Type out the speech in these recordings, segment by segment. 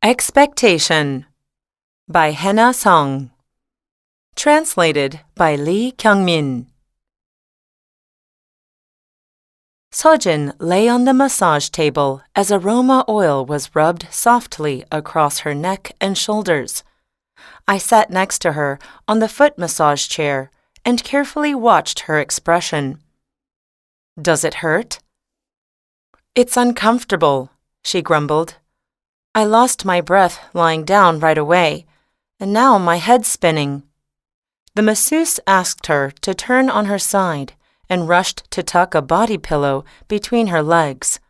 Expectation by Hena Song. Translated by Lee Kyungmin. Sojin lay on the massage table as aroma oil was rubbed softly across her neck and shoulders. I sat next to her on the foot massage chair and carefully watched her expression. "Does it hurt?" "It's uncomfortable," she grumbled. I lost my breath lying down right away, and now my head's spinning. The masseuse asked her to turn on her side and rushed to tuck a body pillow between her legs.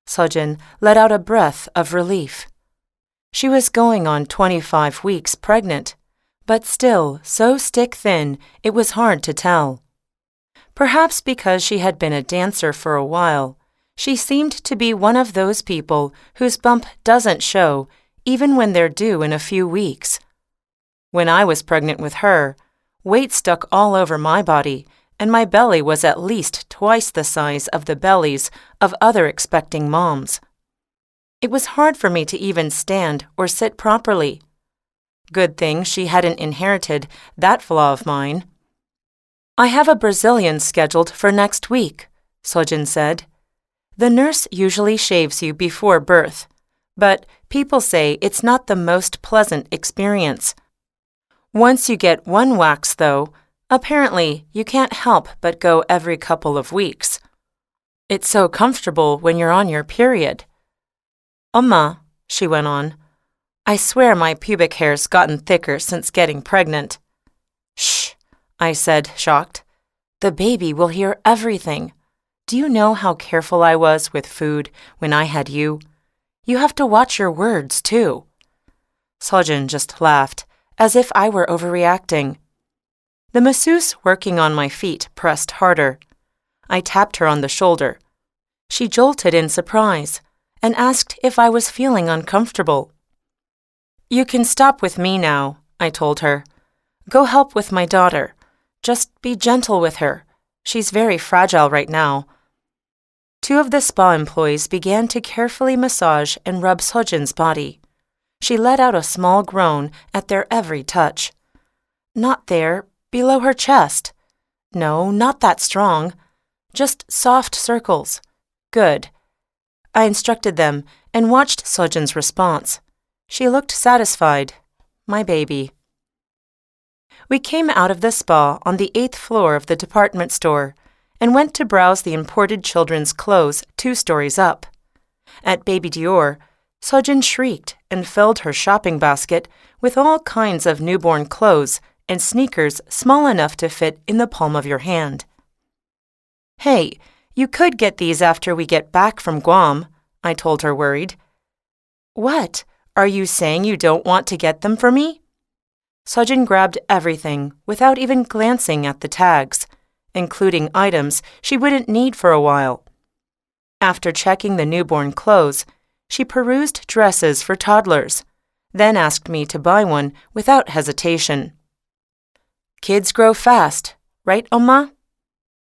Sojin let out a breath of relief. She was going on 25 weeks pregnant, but still so stick-thin it was hard to tell. Perhaps because she had been a dancer for a while, she seemed to be one of those people whose bump doesn't show even when they're due in a few weeks. When I was pregnant with her, weight stuck all over my body, and my belly was at least twice the size of the bellies of other expecting moms. It was hard for me to even stand or sit properly. Good thing she hadn't inherited that flaw of mine. "I have a Brazilian scheduled for next week," Sojin said. "The nurse usually shaves you before birth, but people say it's not the most pleasant experience. Once you get one wax, though, apparently you can't help but go every couple of weeks. It's so comfortable when you're on your period." "Oma," she went on, "I swear my pubic hair's gotten thicker since getting pregnant." "Shh," I said, shocked. "The baby will hear everything. Do you know how careful I was with food when I had you? You have to watch your words, too." Sojin just laughed, as if I were overreacting. The masseuse working on my feet pressed harder. I tapped her on the shoulder. She jolted in surprise and asked if I was feeling uncomfortable. "You can stop with me now," I told her. "Go help with my daughter. Just be gentle with her. She's very fragile right now." Two of the spa employees began to carefully massage and rub Sojin's body. She let out a small groan at their every touch. "Not there, below her chest. No, not that strong. Just soft circles. Good." I instructed them and watched Sojin's response. She looked satisfied. My baby. We came out of the spa on the 8th floor of the department store and went to browse the imported children's clothes 2 stories up. At Baby Dior, Sojin shrieked and filled her shopping basket with all kinds of newborn clothes and sneakers small enough to fit in the palm of your hand. "Hey, you could get these after we get back from Guam," I told her, worried. "What? Are you saying you don't want to get them for me?" Sojin grabbed everything without even glancing at the tags, including items she wouldn't need for a while. After checking the newborn clothes, she perused dresses for toddlers, then asked me to buy one without hesitation. Kids grow fast, right, Oma?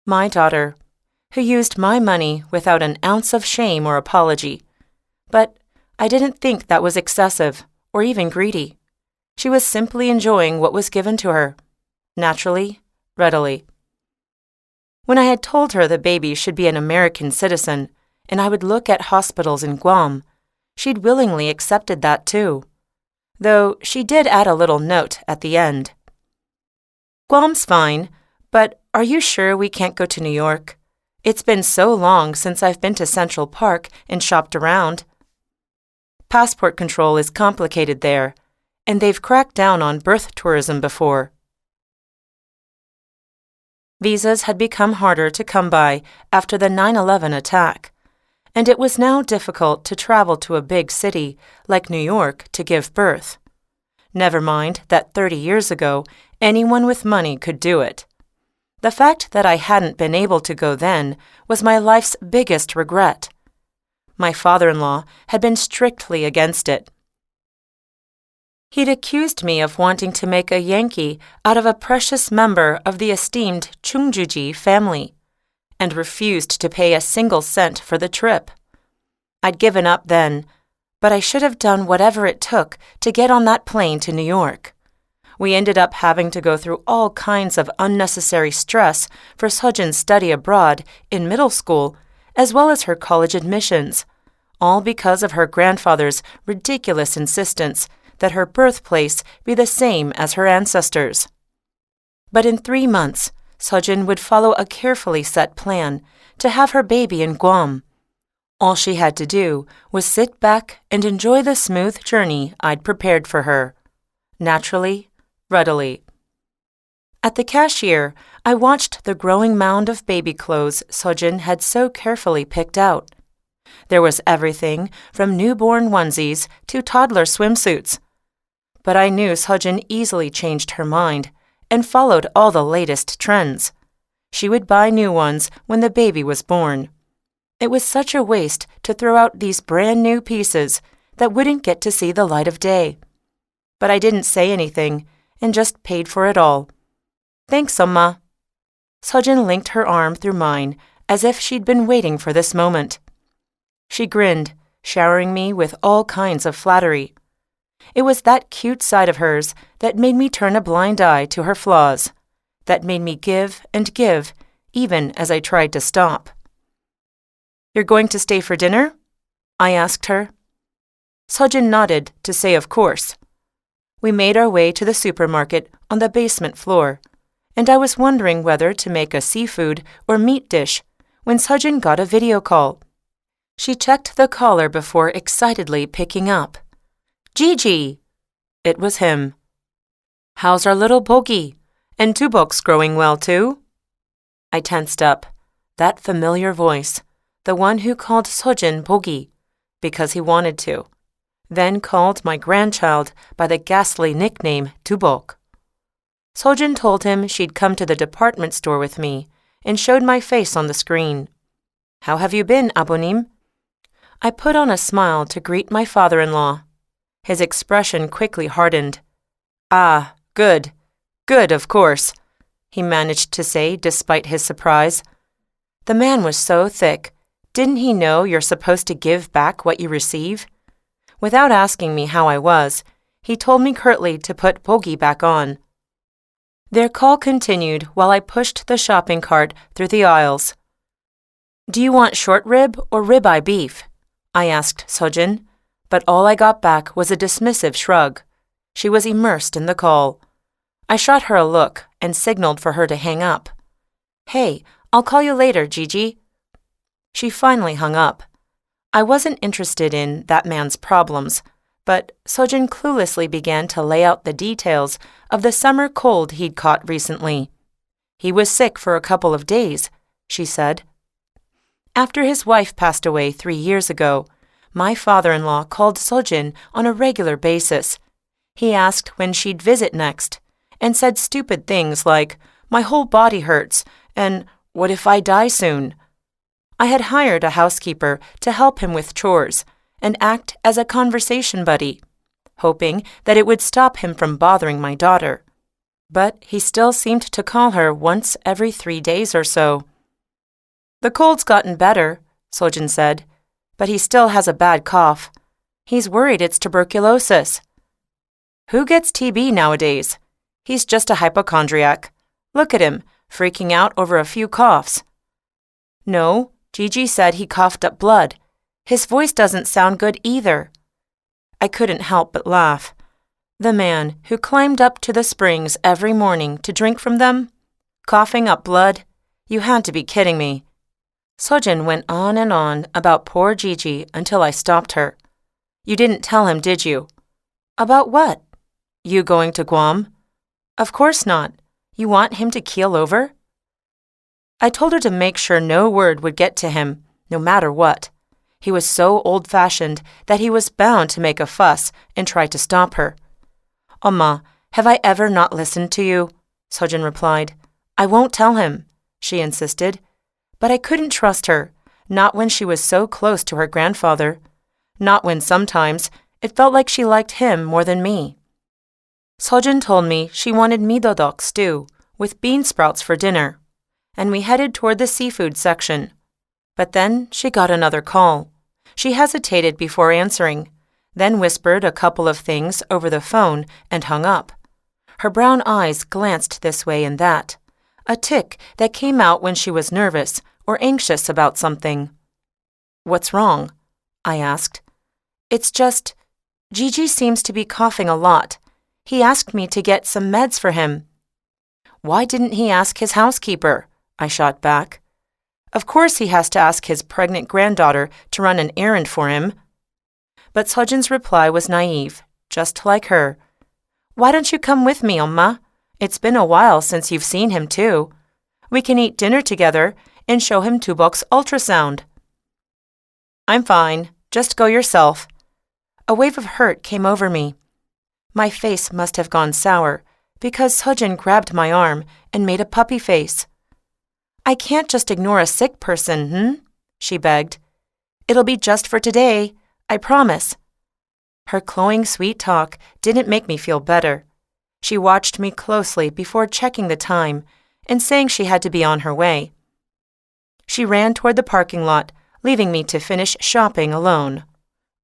My daughter, who used my money without an ounce of shame or apology. But I didn't think that was excessive or even greedy. She was simply enjoying what was given to her, naturally, readily. When I had told her the baby should be an American citizen and I would look at hospitals in Guam, she'd willingly accepted that too, though she did add a little note at the end. "Guam's fine, but are you sure we can't go to New York? It's been so long since I've been to Central Park and shopped around." Passport control is complicated there, and they've cracked down on birth tourism before. Visas had become harder to come by after the 9/11 attack, and it was now difficult to travel to a big city like New York to give birth. Never mind that 30 years ago, anyone with money could do it. The fact that I hadn't been able to go then was my life's biggest regret. My father-in-law had been strictly against it. He'd accused me of wanting to make a Yankee out of a precious member of the esteemed Chungjuji family, and refused to pay a single cent for the trip. I'd given up then, but I should have done whatever it took to get on that plane to New York. We ended up having to go through all kinds of unnecessary stress for Sojin's study abroad in middle school, as well as her college admissions, all because of her grandfather's ridiculous insistence that her birthplace be the same as her ancestors. But in 3 months, Sojin would follow a carefully set plan to have her baby in Guam. All she had to do was sit back and enjoy the smooth journey I'd prepared for her. Naturally, readily. At the cashier, I watched the growing mound of baby clothes Sojin had so carefully picked out. There was everything from newborn onesies to toddler swimsuits. But I knew Sojin easily changed her mind and followed all the latest trends. She would buy new ones when the baby was born. It was such a waste to throw out these brand new pieces that wouldn't get to see the light of day. But I didn't say anything and just paid for it all. Thanks, Amma. Sojin linked her arm through mine as if she'd been waiting for this moment. She grinned, showering me with all kinds of flattery. It was that cute side of hers that made me turn a blind eye to her flaws, that made me give and give even as I tried to stop. "You're going to stay for dinner?" I asked her. Sojin nodded to say of course. We made our way to the supermarket on the basement floor, and I was wondering whether to make a seafood or meat dish when Sojin got a video call. She checked the caller before excitedly picking up. "Gigi!" It was him. "How's our little Bogi? And Tubok's growing well too?" I tensed up. That familiar voice, the one who called Sojin Bogi, because he wanted to, then called my grandchild by the ghastly nickname Tubok. Sojin told him she'd come to the department store with me and showed my face on the screen. "How have you been, Abonim?" I put on a smile to greet my father-in-law. His expression quickly hardened. "Ah, good. Good, of course," he managed to say despite his surprise. The man was so thick. Didn't he know you're supposed to give back what you receive? Without asking me how I was, he told me curtly to put Bogi back on. Their call continued while I pushed the shopping cart through the aisles. "Do you want short rib or ribeye beef?" I asked Sojin, but all I got back was a dismissive shrug. She was immersed in the call. I shot her a look and signaled for her to hang up. "Hey, I'll call you later, Gigi." She finally hung up. I wasn't interested in that man's problems, but Sojin cluelessly began to lay out the details of the summer cold he'd caught recently. He was sick for a couple of days, she said. After his wife passed away 3 years ago, my father-in-law called Sojin on a regular basis. He asked when she'd visit next, and said stupid things like, "My whole body hurts," and "What if I die soon?" I had hired a housekeeper to help him with chores and act as a conversation buddy, hoping that it would stop him from bothering my daughter. But he still seemed to call her once every 3 days or so. "The cold's gotten better," Sojin said, "but he still has a bad cough. He's worried it's tuberculosis." "Who gets TB nowadays? He's just a hypochondriac. Look at him, freaking out over a few coughs." "No, Gigi said he coughed up blood. His voice doesn't sound good either." I couldn't help but laugh. The man who climbed up to the springs every morning to drink from them? Coughing up blood? You had to be kidding me. Sojin went on and on about poor Gigi until I stopped her. "You didn't tell him, did you?" "About what?" "You going to Guam?" "Of course not. You want him to keel over?" I told her to make sure no word would get to him, no matter what. He was so old-fashioned that he was bound to make a fuss and try to stop her. "Amma, have I ever not listened to you?" Sojin replied. "I won't tell him," she insisted. But I couldn't trust her, not when she was so close to her grandfather, not when sometimes it felt like she liked him more than me. Sojin told me she wanted midodok stew with bean sprouts for dinner, and we headed toward the seafood section. But then she got another call. She hesitated before answering, then whispered a couple of things over the phone and hung up. Her brown eyes glanced this way and that, a tic that came out when she was nervous or anxious about something. "What's wrong?" I asked. "It's just, Gigi seems to be coughing a lot. He asked me to get some meds for him." "Why didn't he ask his housekeeper?" I shot back. "Of course he has to ask his pregnant granddaughter to run an errand for him." But Sojin's reply was naive, just like her. "Why don't you come with me, Omma? It's been a while since you've seen him, too. We can eat dinner together and show him Tubok's ultrasound." "I'm fine. Just go yourself." A wave of hurt came over me. My face must have gone sour, because Sojin grabbed my arm and made a puppy face. "I can't just ignore a sick person, she begged. "It'll be just for today, I promise." Her cloying sweet talk didn't make me feel better. She watched me closely before checking the time and saying she had to be on her way. She ran toward the parking lot, leaving me to finish shopping alone.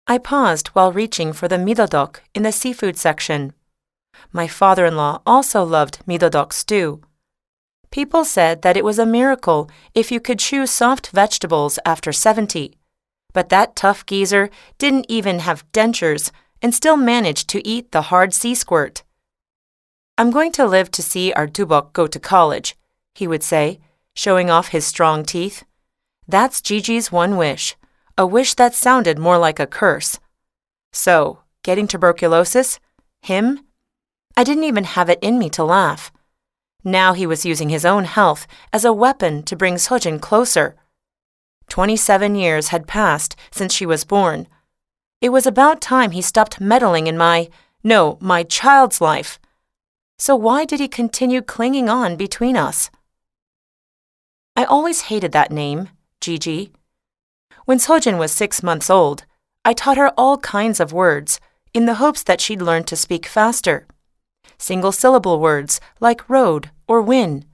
I paused while reaching for the midodok in the seafood section. My father-in-law also loved midodok stew. People said that it was a miracle if you could chew soft vegetables after 70, but that tough geezer didn't even have dentures and still managed to eat the hard sea squirt. "I'm going to live to see our Tubok go to college," he would say, showing off his strong teeth. That's Gigi's one wish, a wish that sounded more like a curse. So, getting tuberculosis? Him? I didn't even have it in me to laugh. Now he was using his own health as a weapon to bring Sojin closer. 27 years had passed since she was born. It was about time he stopped meddling in my child's life. So why did he continue clinging on between us? I always hated that name, Gigi. When Sojin was 6 months old, I taught her all kinds of words in the hopes that she'd learn to speak faster. Single-syllable words like road or win,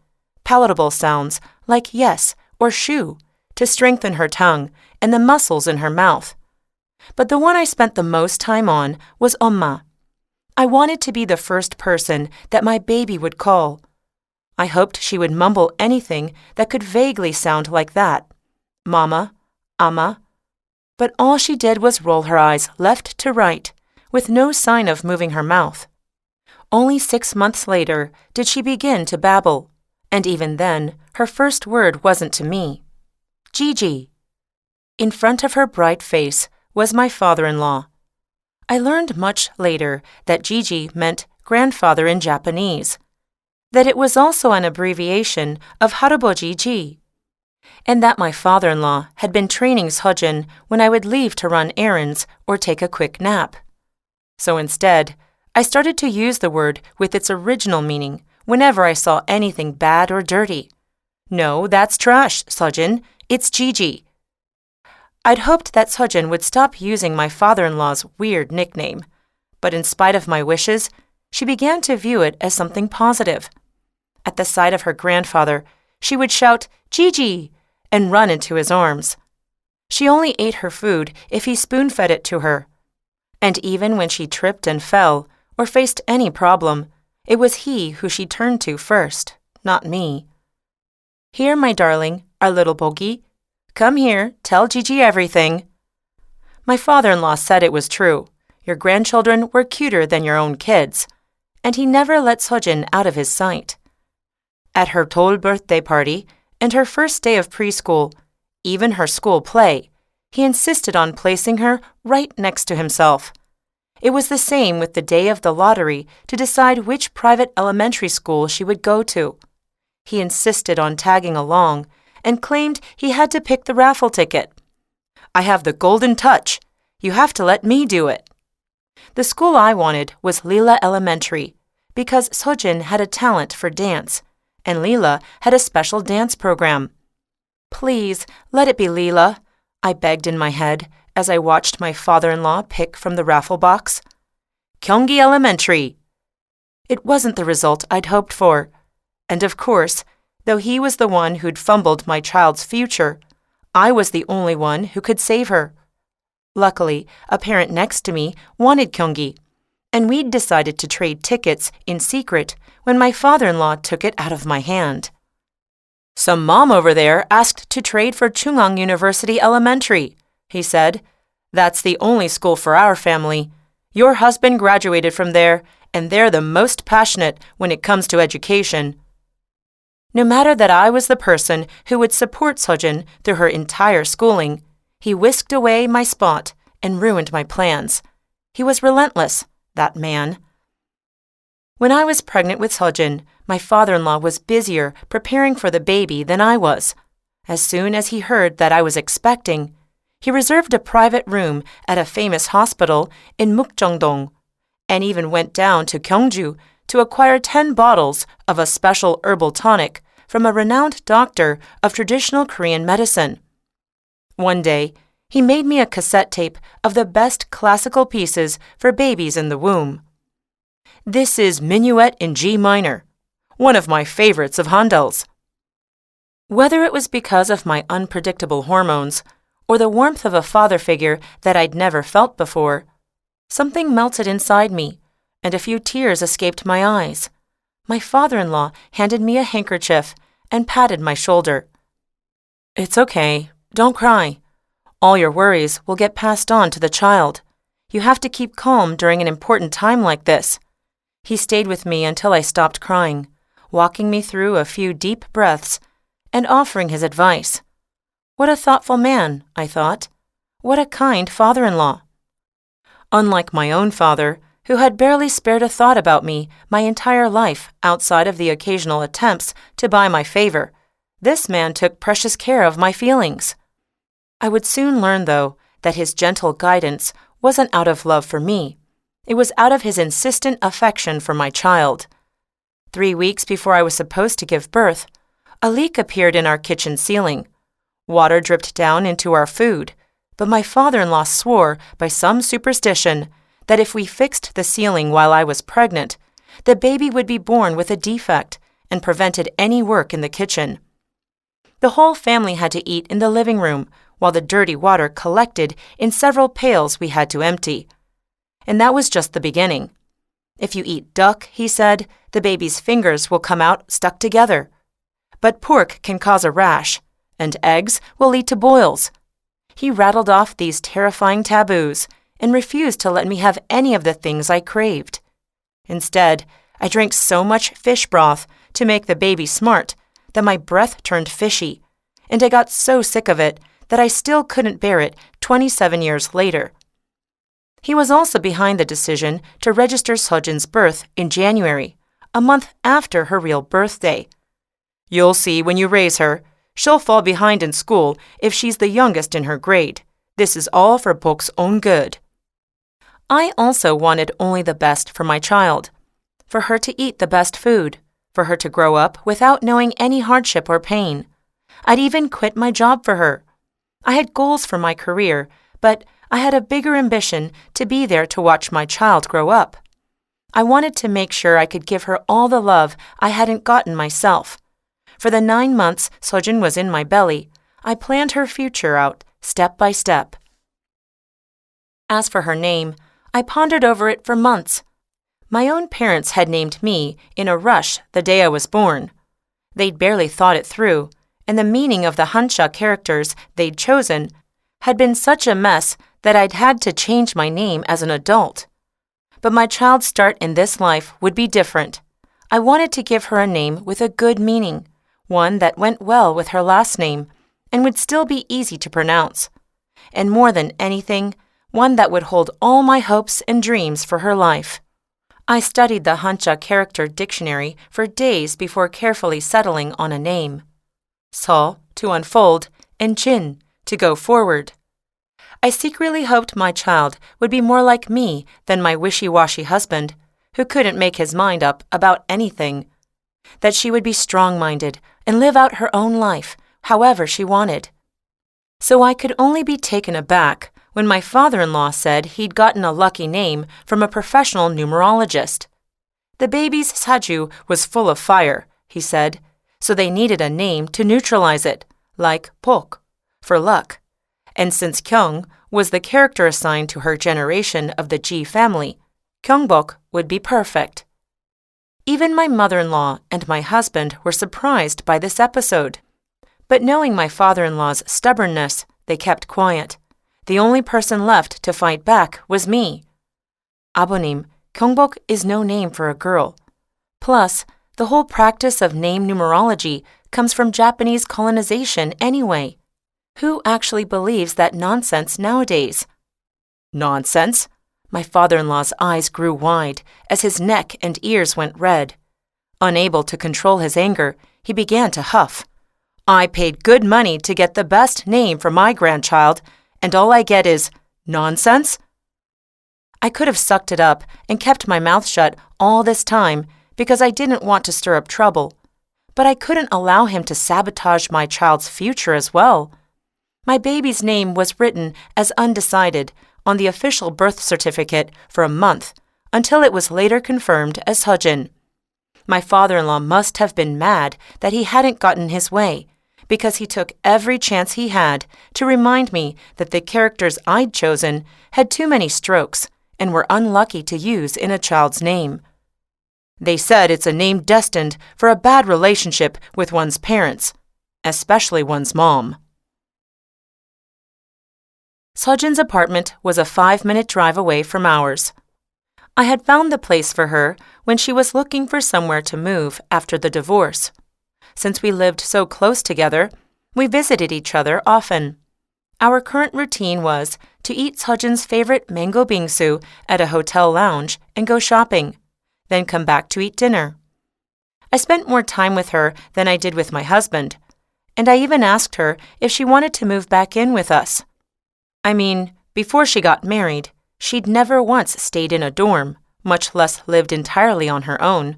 palatable sounds like yes or shoe to strengthen her tongue and the muscles in her mouth. But the one I spent the most time on was Omma. I wanted to be the first person that my baby would call. I hoped she would mumble anything that could vaguely sound like that. Mama, Amma. But all she did was roll her eyes left to right, with no sign of moving her mouth. Only 6 months later did she begin to babble, and even then, her first word wasn't to me. Gigi. In front of her bright face was my father-in-law. I learned much later that Gigi meant grandfather in Japanese, that it was also an abbreviation of Haraboji-ji, and that my father-in-law had been training Sojin when I would leave to run errands or take a quick nap. So instead, I started to use the word with its original meaning whenever I saw anything bad or dirty. "No, that's trash, Sojin. It's Gigi." I'd hoped that Sojin would stop using my father-in-law's weird nickname, but in spite of my wishes, she began to view it as something positive. At the sight of her grandfather, she would shout, "Gigi!" and run into his arms. She only ate her food if he spoon-fed it to her. And even when she tripped and fell, or faced any problem, it was he who she turned to first, not me. "Here, my darling, our little Bogi. Come here, tell Gigi everything." My father-in-law said it was true. Your grandchildren were cuter than your own kids, and he never let Sojin out of his sight. At her Tol birthday party and her first day of preschool, even her school play, he insisted on placing her right next to himself. It was the same with the day of the lottery to decide which private elementary school she would go to. He insisted on tagging along and claimed he had to pick the raffle ticket. "I have the golden touch. You have to let me do it." The school I wanted was Lila Elementary because Sojin had a talent for dance, and Lila had a special dance program. "Please, let it be Lila," I begged in my head as I watched my father-in-law pick from the raffle box. "Gyeonggi Elementary." It wasn't the result I'd hoped for, and of course, though he was the one who'd fumbled my child's future, I was the only one who could save her. Luckily, a parent next to me wanted Kyunggi, and we'd decided to trade tickets in secret when my father-in-law took it out of my hand. "Some mom over there asked to trade for Chungang University Elementary," he said. "That's the only school for our family. Your husband graduated from there, and they're the most passionate when it comes to education." No matter that I was the person who would support Sojin through her entire schooling, he whisked away my spot and ruined my plans. He was relentless, that man. When I was pregnant with Sojin, my father-in-law was busier preparing for the baby than I was. As soon as he heard that I was expecting, he reserved a private room at a famous hospital in Mukjeongdong, and even went down to Gyeongju to acquire 10 bottles of a special herbal tonic from a renowned doctor of traditional Korean medicine. One day, he made me a cassette tape of the best classical pieces for babies in the womb. This is Minuet in G minor, one of my favorites of Handel's. Whether it was because of my unpredictable hormones or the warmth of a father figure that I'd never felt before, something melted inside me, and a few tears escaped my eyes. My father-in-law handed me a handkerchief and patted my shoulder. "It's okay. Don't cry. All your worries will get passed on to the child. You have to keep calm during an important time like this." He stayed with me until I stopped crying, walking me through a few deep breaths and offering his advice. What a thoughtful man, I thought. What a kind father-in-law. Unlike my own father, who had barely spared a thought about me my entire life outside of the occasional attempts to buy my favor, this man took precious care of my feelings. I would soon learn, though, that his gentle guidance wasn't out of love for me. It was out of his insistent affection for my child. 3 weeks before I was supposed to give birth, a leak appeared in our kitchen ceiling. Water dripped down into our food, but my father-in-law swore by some superstition that if we fixed the ceiling while I was pregnant, the baby would be born with a defect and prevented any work in the kitchen. The whole family had to eat in the living room while the dirty water collected in several pails we had to empty. And that was just the beginning. If you eat duck, he said, the baby's fingers will come out stuck together. But pork can cause a rash, and eggs will lead to boils. He rattled off these terrifying taboos and refused to let me have any of the things I craved. Instead, I drank so much fish broth to make the baby smart that my breath turned fishy, and I got so sick of it that I still couldn't bear it 27 years later. He was also behind the decision to register Sojin's birth in January, a month after her real birthday. "You'll see when you raise her. She'll fall behind in school if she's the youngest in her grade. This is all for Bok's own good." I also wanted only the best for my child, for her to eat the best food, for her to grow up without knowing any hardship or pain. I'd even quit my job for her. I had goals for my career, but I had a bigger ambition to be there to watch my child grow up. I wanted to make sure I could give her all the love I hadn't gotten myself. For the 9 months Sojin was in my belly, I planned her future out step by step. As for her name, I pondered over it for months. My own parents had named me in a rush the day I was born. They'd barely thought it through, and the meaning of the Hanja characters they'd chosen had been such a mess that I'd had to change my name as an adult. But my child's start in this life would be different. I wanted to give her a name with a good meaning, one that went well with her last name and would still be easy to pronounce. And more than anything, one that would hold all my hopes and dreams for her life. I studied the Hanja character dictionary for days before carefully settling on a name. So, to unfold, and Jin, to go forward. I secretly hoped my child would be more like me than my wishy-washy husband, who couldn't make his mind up about anything. That she would be strong-minded and live out her own life, however she wanted. So I could only be taken aback when my father-in-law said he'd gotten a lucky name from a professional numerologist. The baby's Saju was full of fire, he said, so they needed a name to neutralize it, like Bok, for luck. And since Kyung was the character assigned to her generation of the Ji family, Kyungbok would be perfect. Even my mother-in-law and my husband were surprised by this episode. But knowing my father-in-law's stubbornness, they kept quiet. The only person left to fight back was me. 아버님, Kyungbok is no name for a girl. Plus, the whole practice of name numerology comes from Japanese colonization anyway. Who actually believes that nonsense nowadays? Nonsense? My father-in-law's eyes grew wide as his neck and ears went red. Unable to control his anger, he began to huff. I paid good money to get the best name for my grandchild, and all I get is nonsense? I could have sucked it up and kept my mouth shut all this time because I didn't want to stir up trouble. But I couldn't allow him to sabotage my child's future as well. My baby's name was written as undecided on the official birth certificate for a month until it was later confirmed as Seojin. My father-in-law must have been mad that he hadn't gotten his way, because he took every chance he had to remind me that the characters I'd chosen had too many strokes and were unlucky to use in a child's name. They said it's a name destined for a bad relationship with one's parents, especially one's mom. Seojin's apartment was a 5-minute drive away from ours. I had found the place for her when she was looking for somewhere to move after the divorce. Since we lived so close together, we visited each other often. Our current routine was to eat Seojin's favorite mango bingsu at a hotel lounge and go shopping, then come back to eat dinner. I spent more time with her than I did with my husband, and I even asked her if she wanted to move back in with us. I mean, before she got married, she'd never once stayed in a dorm, much less lived entirely on her own.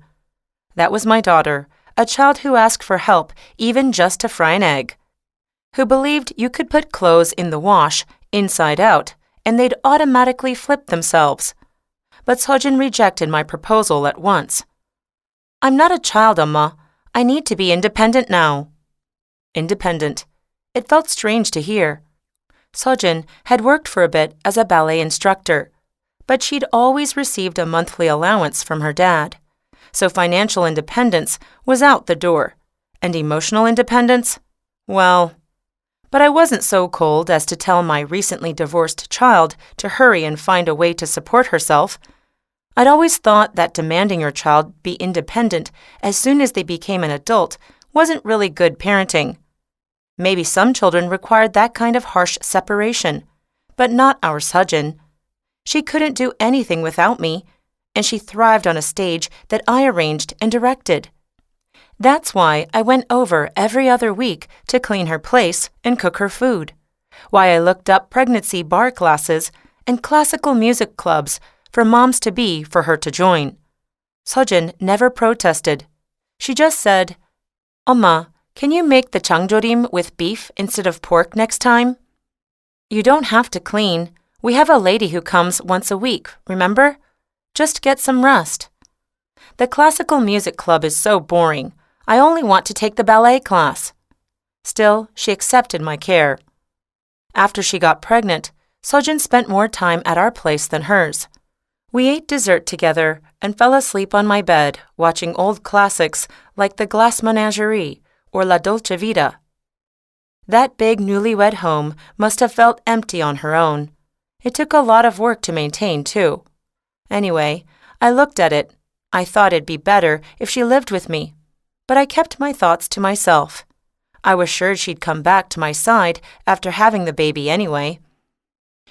That was my daughter, a child who asked for help even just to fry an egg, who believed you could put clothes in the wash, inside out, and they'd automatically flip themselves. But Seojin rejected my proposal at once. I'm not a child, Amma. I need to be independent now. Independent. It felt strange to hear. Seojin had worked for a bit as a ballet instructor, but she'd always received a monthly allowance from her dad. So financial independence was out the door. And emotional independence? Well, but I wasn't so cold as to tell my recently divorced child to hurry and find a way to support herself. I'd always thought that demanding your child be independent as soon as they became an adult wasn't really good parenting. Maybe some children required that kind of harsh separation, but not our Seojin. She couldn't do anything without me, and she thrived on a stage that I arranged and directed. That's why I went over every other week to clean her place and cook her food, why I looked up pregnancy bar classes and classical music clubs for moms-to-be for her to join. Seojin never protested. She just said, Oma, can you make the changjorim with beef instead of pork next time? You don't have to clean. We have a lady who comes once a week, remember? Just get some rest. The classical music club is so boring. I only want to take the ballet class. Still, she accepted my care. After she got pregnant, Seojin spent more time at our place than hers. We ate dessert together and fell asleep on my bed watching old classics like The Glass Menagerie or La Dolce Vita. That big newlywed home must have felt empty on her own. It took a lot of work to maintain, too. Anyway, I looked at it. I thought it'd be better if she lived with me, but I kept my thoughts to myself. I was sure she'd come back to my side after having the baby anyway.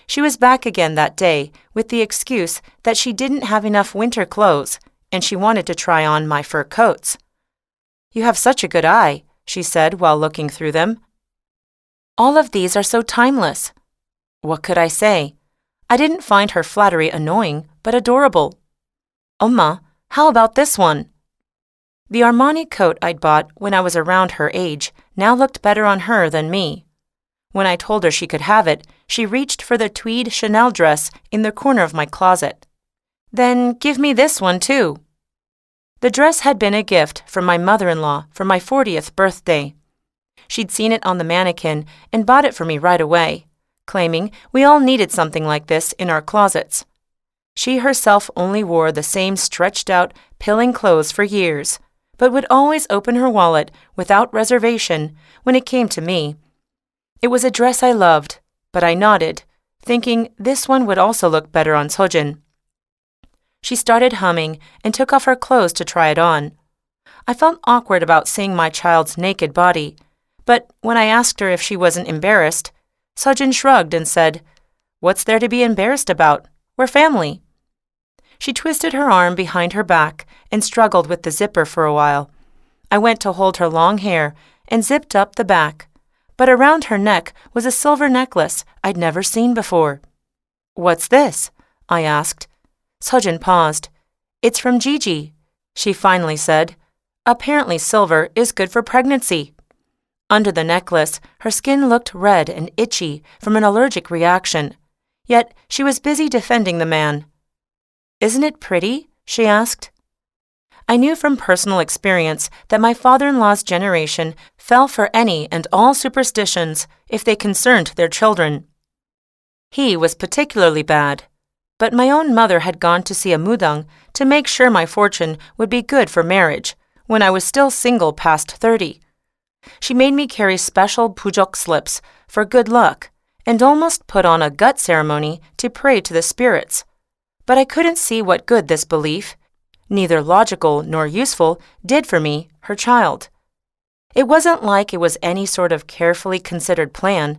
She was back again that day with the excuse that she didn't have enough winter clothes and she wanted to try on my fur coats. You have such a good eye, she said while looking through them. All of these are so timeless. What could I say? I didn't find her flattery annoying, but adorable. Oma, how about this one? The Armani coat I'd bought when I was around her age now looked better on her than me. When I told her she could have it, she reached for the tweed Chanel dress in the corner of my closet. Then give me this one, too. The dress had been a gift from my mother-in-law for my 40th birthday. She'd seen it on the mannequin and bought it for me right away, claiming we all needed something like this in our closets. She herself only wore the same stretched-out, pilling clothes for years, but would always open her wallet without reservation when it came to me. It was a dress I loved, but I nodded, thinking this one would also look better on Sojin. She started humming and took off her clothes to try it on. I felt awkward about seeing my child's naked body, but when I asked her if she wasn't embarrassed, Sojin shrugged and said, "What's there to be embarrassed about? We're family." She twisted her arm behind her back and struggled with the zipper for a while. I went to hold her long hair and zipped up the back, but around her neck was a silver necklace I'd never seen before. "What's this?" I asked. Sojin paused. "It's from Gigi," she finally said. "Apparently silver is good for pregnancy." Under the necklace, her skin looked red and itchy from an allergic reaction, yet she was busy defending the man. "Isn't it pretty?" she asked. I knew from personal experience that my father-in-law's generation fell for any and all superstitions if they concerned their children. He was particularly bad, but my own mother had gone to see a mudang to make sure my fortune would be good for marriage when I was still single past 30. She made me carry special pujok slips for good luck and almost put on a gut ceremony to pray to the spirits. But I couldn't see what good this belief, neither logical nor useful, did for me, her child. It wasn't like it was any sort of carefully considered plan.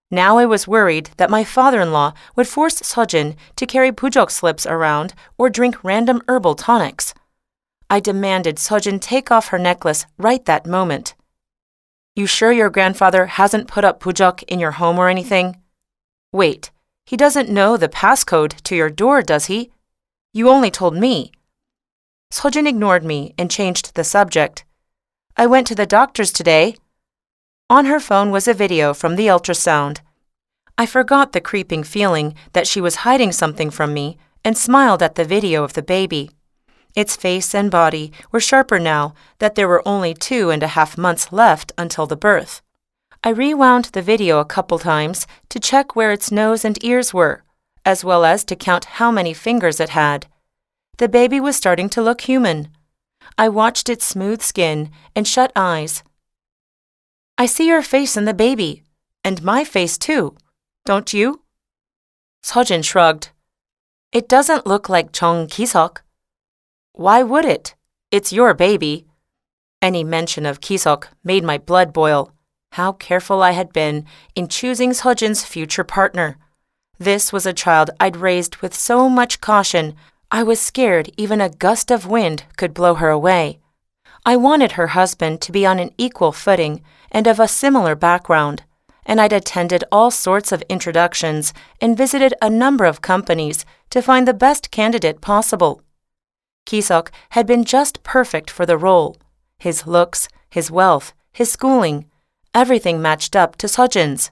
Now I was worried that my father-in-law would force Sojin to carry pujok slips around or drink random herbal tonics. I demanded Sojin take off her necklace right that moment. "You sure your grandfather hasn't put up pujok in your home or anything?" "Wait. He doesn't know the passcode to your door, does he? You only told me." Sojin ignored me and changed the subject. "I went to the doctor's today." On her phone was a video from the ultrasound. I forgot the creeping feeling that she was hiding something from me and smiled at the video of the baby. Its face and body were sharper now that there were only 2.5 months left until the birth. I rewound the video a couple times to check where its nose and ears were, as well as to count how many fingers it had. The baby was starting to look human. I watched its smooth skin and shut eyes. "I see your face in the baby, and my face too, don't you?" Sojin shrugged. "It doesn't look like Jung Ki-seok." "Why would it? It's your baby." Any mention of Ki-seok made my blood boil. How careful I had been in choosing Sojin's future partner. This was a child I'd raised with so much caution, I was scared even a gust of wind could blow her away. I wanted her husband to be on an equal footing and of a similar background, and I'd attended all sorts of introductions and visited a number of companies to find the best candidate possible. Ki-seok had been just perfect for the role. His looks, his wealth, his schooling, everything matched up to Sojin's.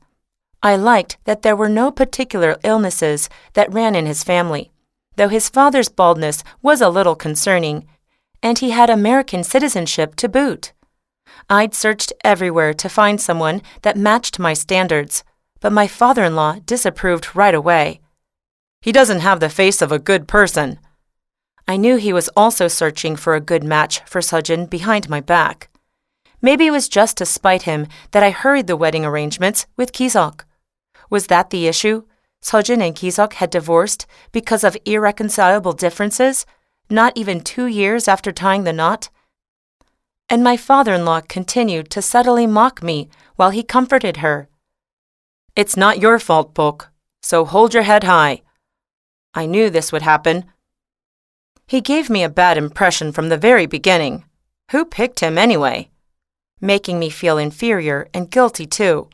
I liked that there were no particular illnesses that ran in his family, though his father's baldness was a little concerning, and he had American citizenship to boot. I'd searched everywhere to find someone that matched my standards, but my father-in-law disapproved right away. "He doesn't have the face of a good person." I knew he was also searching for a good match for Sojin behind my back. Maybe it was just to spite him that I hurried the wedding arrangements with Ki-seok. Was that the issue? Sojin and Ki-seok had divorced because of irreconcilable differences, not even 2 years after tying the knot? And my father-in-law continued to subtly mock me while he comforted her. "It's not your fault, Bok, so hold your head high." I knew this would happen. He gave me a bad impression from the very beginning. Who picked him anyway? Making me feel inferior and guilty too.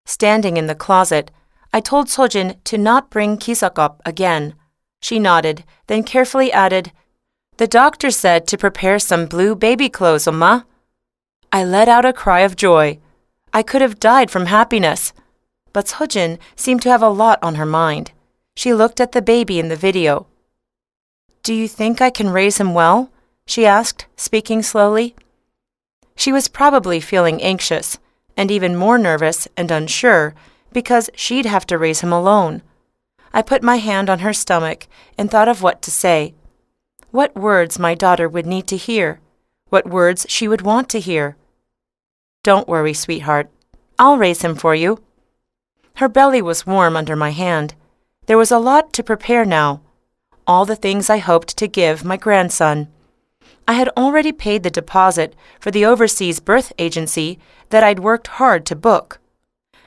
Standing in the closet, I told Sojin to not bring Ki-seok up again. She nodded, then carefully added, "The doctor said to prepare some blue baby clothes, Oma." I let out a cry of joy. I could have died from happiness. But Sojin seemed to have a lot on her mind. She looked at the baby in the video. "Do you think I can raise him well?" she asked, speaking slowly. She was probably feeling anxious, and even more nervous and unsure, because she'd have to raise him alone. I put my hand on her stomach and thought of what to say. What words my daughter would need to hear. What words she would want to hear. "Don't worry, sweetheart. I'll raise him for you." Her belly was warm under my hand. There was a lot to prepare now. All the things I hoped to give my grandson. I had already paid the deposit for the overseas birth agency that I'd worked hard to book.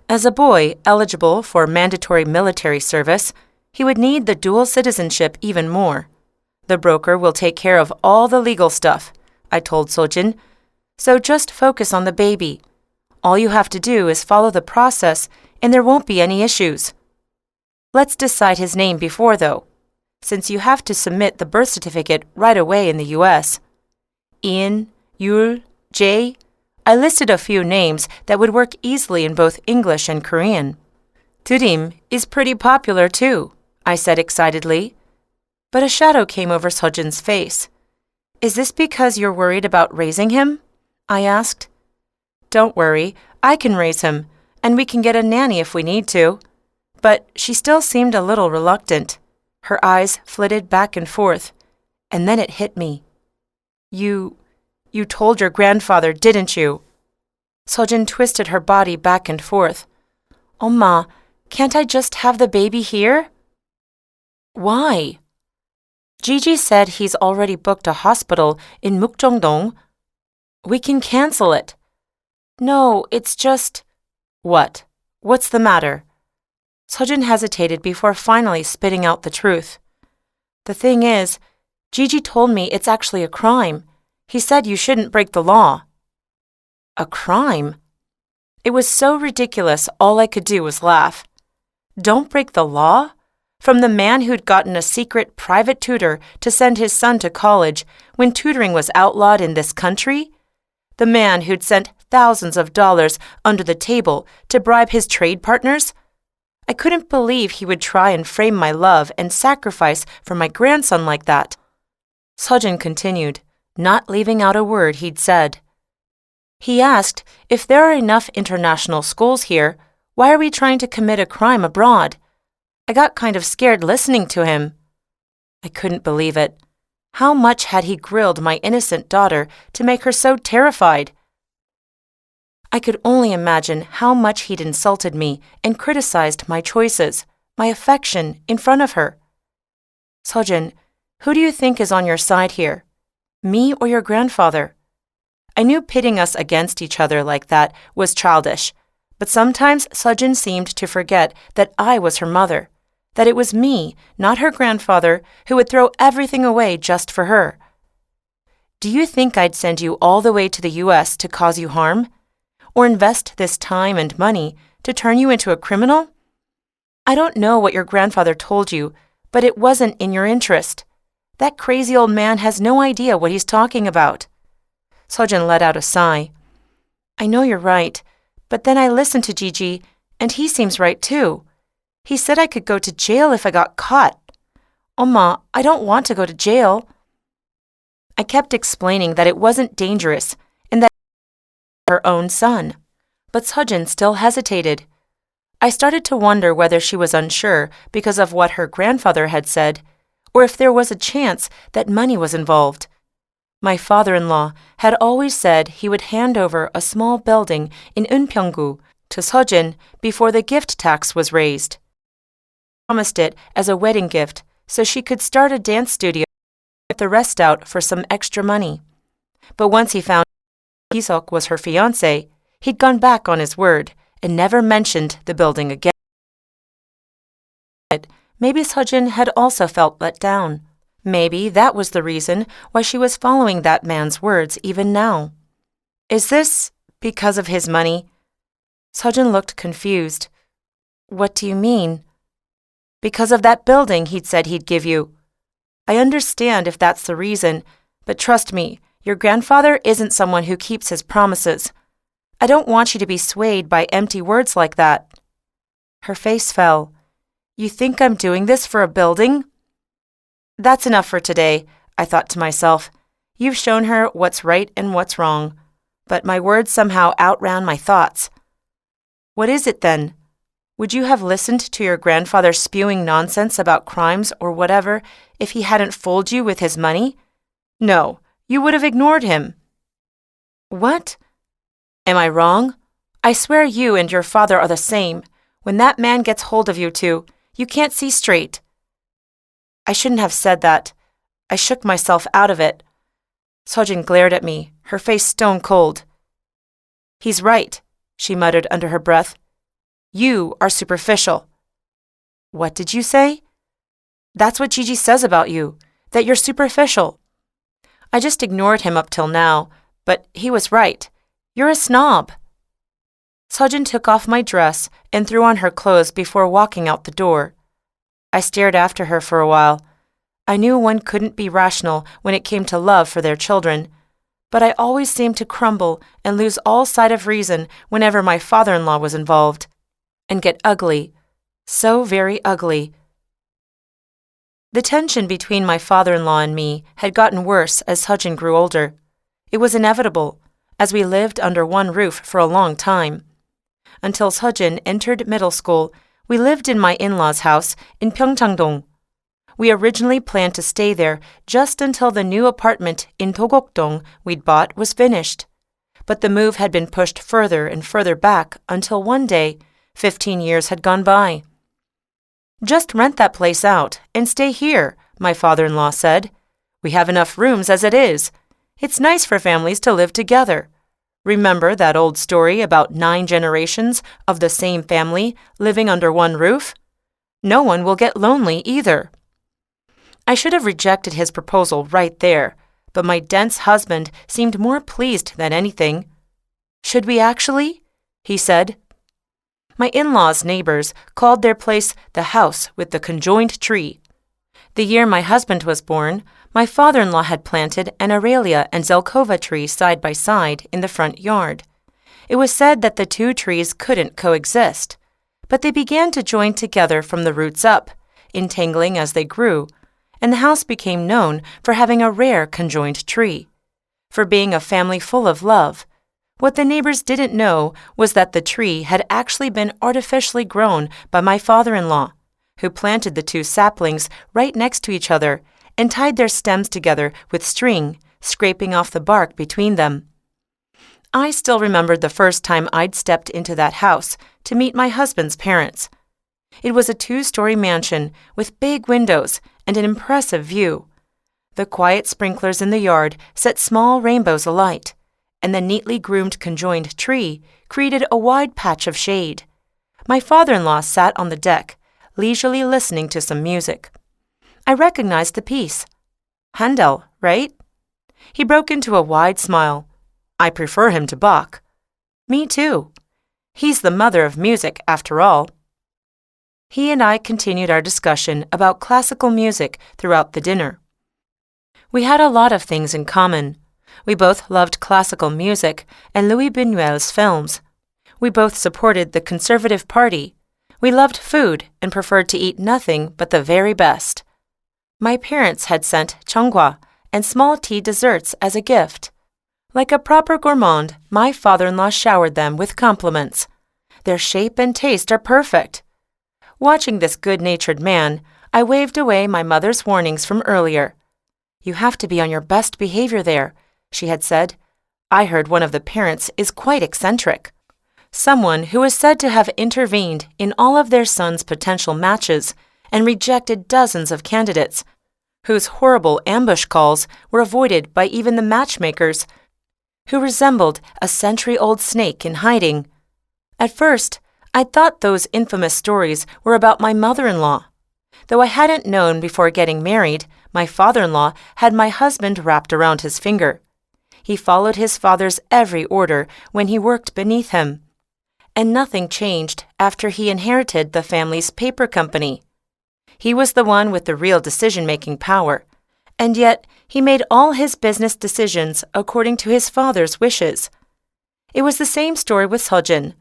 As a boy eligible for mandatory military service, he would need the dual citizenship even more. "The broker will take care of all the legal stuff," I told Sojin. "So just focus on the baby. All you have to do is follow the process and there won't be any issues. Let's decide his name before, though, since you have to submit the birth certificate right away in the U.S. Ian, Yul, Jay. I listed a few names that would work easily in both English and Korean. Durim is pretty popular too," I said excitedly. But a shadow came over Sojin's face. "Is this because you're worried about raising him?" I asked. "Don't worry, I can raise him, and we can get a nanny if we need to." But she still seemed a little reluctant. Her eyes flitted back and forth, and then it hit me. You told your grandfather, didn't you?" Sojin twisted her body back and forth. "Oma, can't I just have the baby here?" "Why?" "Gigi said he's already booked a hospital in Mukjongdong. We can cancel it." "No, it's just—" "What? What's the matter?" Sojin hesitated before finally spitting out the truth. "The thing is, Gigi told me it's actually a crime. He said you shouldn't break the law." "A crime?" It was so ridiculous, all I could do was laugh. Don't break the law? From the man who'd gotten a secret private tutor to send his son to college when tutoring was outlawed in this country? The man who'd sent thousands of dollars under the table to bribe his trade partners? I couldn't believe he would try and frame my love and sacrifice for my grandson like that. Sojin continued, not leaving out a word he'd said. He asked, if there are enough international schools here, why are we trying to commit a crime abroad? I got kind of scared listening to him. I couldn't believe it. How much had he grilled my innocent daughter to make her so terrified? I could only imagine how much he'd insulted me and criticized my choices, my affection, in front of her. Sojin, who do you think is on your side here? Me or your grandfather? I knew pitting us against each other like that was childish, but sometimes Sojin seemed to forget that I was her mother, that it was me, not her grandfather, who would throw everything away just for her. Do you think I'd send you all the way to the U.S. to cause you harm? Or invest this time and money to turn you into a criminal? I don't know what your grandfather told you, but it wasn't in your interest. That crazy old man has no idea what he's talking about. Sojin let out a sigh. I know you're right, but then I listened to Gigi, and he seems right too. He said I could go to jail if I got caught. Oma, I don't want to go to jail. I kept explaining that it wasn't dangerous and that her own son, but Sojin still hesitated. I started to wonder whether she was unsure because of what her grandfather had said, or if there was a chance that money was involved. My father-in-law had always said he would hand over a small building in Eunpyeonggu to Sojin before the gift tax was raised. He promised it as a wedding gift so she could start a dance studio and get the rest out for some extra money. But once he found Hisok was her fiancé, he'd gone back on his word and never mentioned the building again. Maybe Sojin had also felt let down. Maybe that was the reason why she was following that man's words even now. Is this because of his money? Sojin looked confused. What do you mean? Because of that building he'd said he'd give you. I understand if that's the reason, but trust me, your grandfather isn't someone who keeps his promises. I don't want you to be swayed by empty words like that. Her face fell. You think I'm doing this for a building? That's enough for today, I thought to myself. You've shown her what's right and what's wrong. But my words somehow outran my thoughts. What is it then? Would you have listened to your grandfather spewing nonsense about crimes or whatever if he hadn't fooled you with his money? No, you would have ignored him. What? Am I wrong? I swear you and your father are the same. When that man gets hold of you two, you can't see straight. I shouldn't have said that. I shook myself out of it. Sojin glared at me, her face stone cold. He's right, she muttered under her breath. You are superficial. What did you say? That's what Gigi says about you, that you're superficial. I just ignored him up till now, but he was right. You're a snob. Sojin took off my dress and threw on her clothes before walking out the door. I stared after her for a while. I knew one couldn't be rational when it came to love for their children, but I always seemed to crumble and lose all sight of reason whenever my father-in-law was involved, and get ugly, so very ugly. The tension between my father-in-law and me had gotten worse as Sojin grew older. It was inevitable, as we lived under one roof for a long time. Until Sojin entered middle school, we lived in my in-laws' house in Pyeongchang-dong. We originally planned to stay there just until the new apartment in Dogok-dong we'd bought was finished. But the move had been pushed further and further back until one day, 15 years had gone by. Just rent that place out and stay here, my father-in-law said. We have enough rooms as it is. It's nice for families to live together. Remember that old story about 9 generations of the same family living under one roof? No one will get lonely either. I should have rejected his proposal right there, but my dense husband seemed more pleased than anything. Should we actually? He said. My in-laws' neighbors called their place the house with the conjoined tree. The year my husband was born, my father-in-law had planted an Aralia and Zelkova tree side by side in the front yard. It was said that the two trees couldn't coexist, but they began to join together from the roots up, entangling as they grew, and the house became known for having a rare conjoined tree, for being a family full of love. What the neighbors didn't know was that the tree had actually been artificially grown by my father-in-law, who planted the two saplings right next to each other and tied their stems together with string, scraping off the bark between them. I still remembered the first time I'd stepped into that house to meet my husband's parents. It was a 2-story mansion with big windows and an impressive view. The quiet sprinklers in the yard set small rainbows alight, and the neatly groomed conjoined tree created a wide patch of shade. My father-in-law sat on the deck, leisurely listening to some music. I recognized the piece. Handel, right? He broke into a wide smile. I prefer him to Bach. Me too. He's the mother of music, after all. He and I continued our discussion about classical music throughout the dinner. We had a lot of things in common. We both loved classical music and Louis Buñuel's films. We both supported the Conservative Party. We loved food and preferred to eat nothing but the very best. My parents had sent cheonggwa and small tea desserts as a gift. Like a proper gourmand, my father-in-law showered them with compliments. Their shape and taste are perfect. Watching this good-natured man, I waved away my mother's warnings from earlier. You have to be on your best behavior there, she had said. I heard one of the parents is quite eccentric. Someone who is said to have intervened in all of their sons' potential matches and rejected dozens of candidates, whose horrible ambush calls were avoided by even the matchmakers, who resembled a century-old snake in hiding. At first, I thought those infamous stories were about my mother-in-law. Though I hadn't known before getting married, my father-in-law had my husband wrapped around his finger. He followed his father's every order when he worked beneath him. And nothing changed after he inherited the family's paper company. He was the one with the real decision-making power, and yet he made all his business decisions according to his father's wishes. It was the same story with Sojin.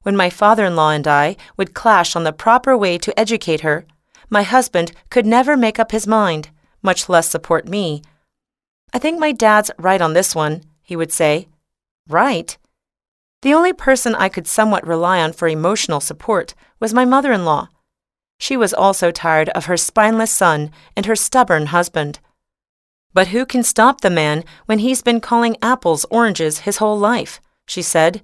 When my father-in-law and I would clash on the proper way to educate her, my husband could never make up his mind, much less support me. I think my dad's right on this one, he would say. Right? The only person I could somewhat rely on for emotional support was my mother-in-law. She was also tired of her spineless son and her stubborn husband. "But who can stop the man when he's been calling apples oranges his whole life?" she said.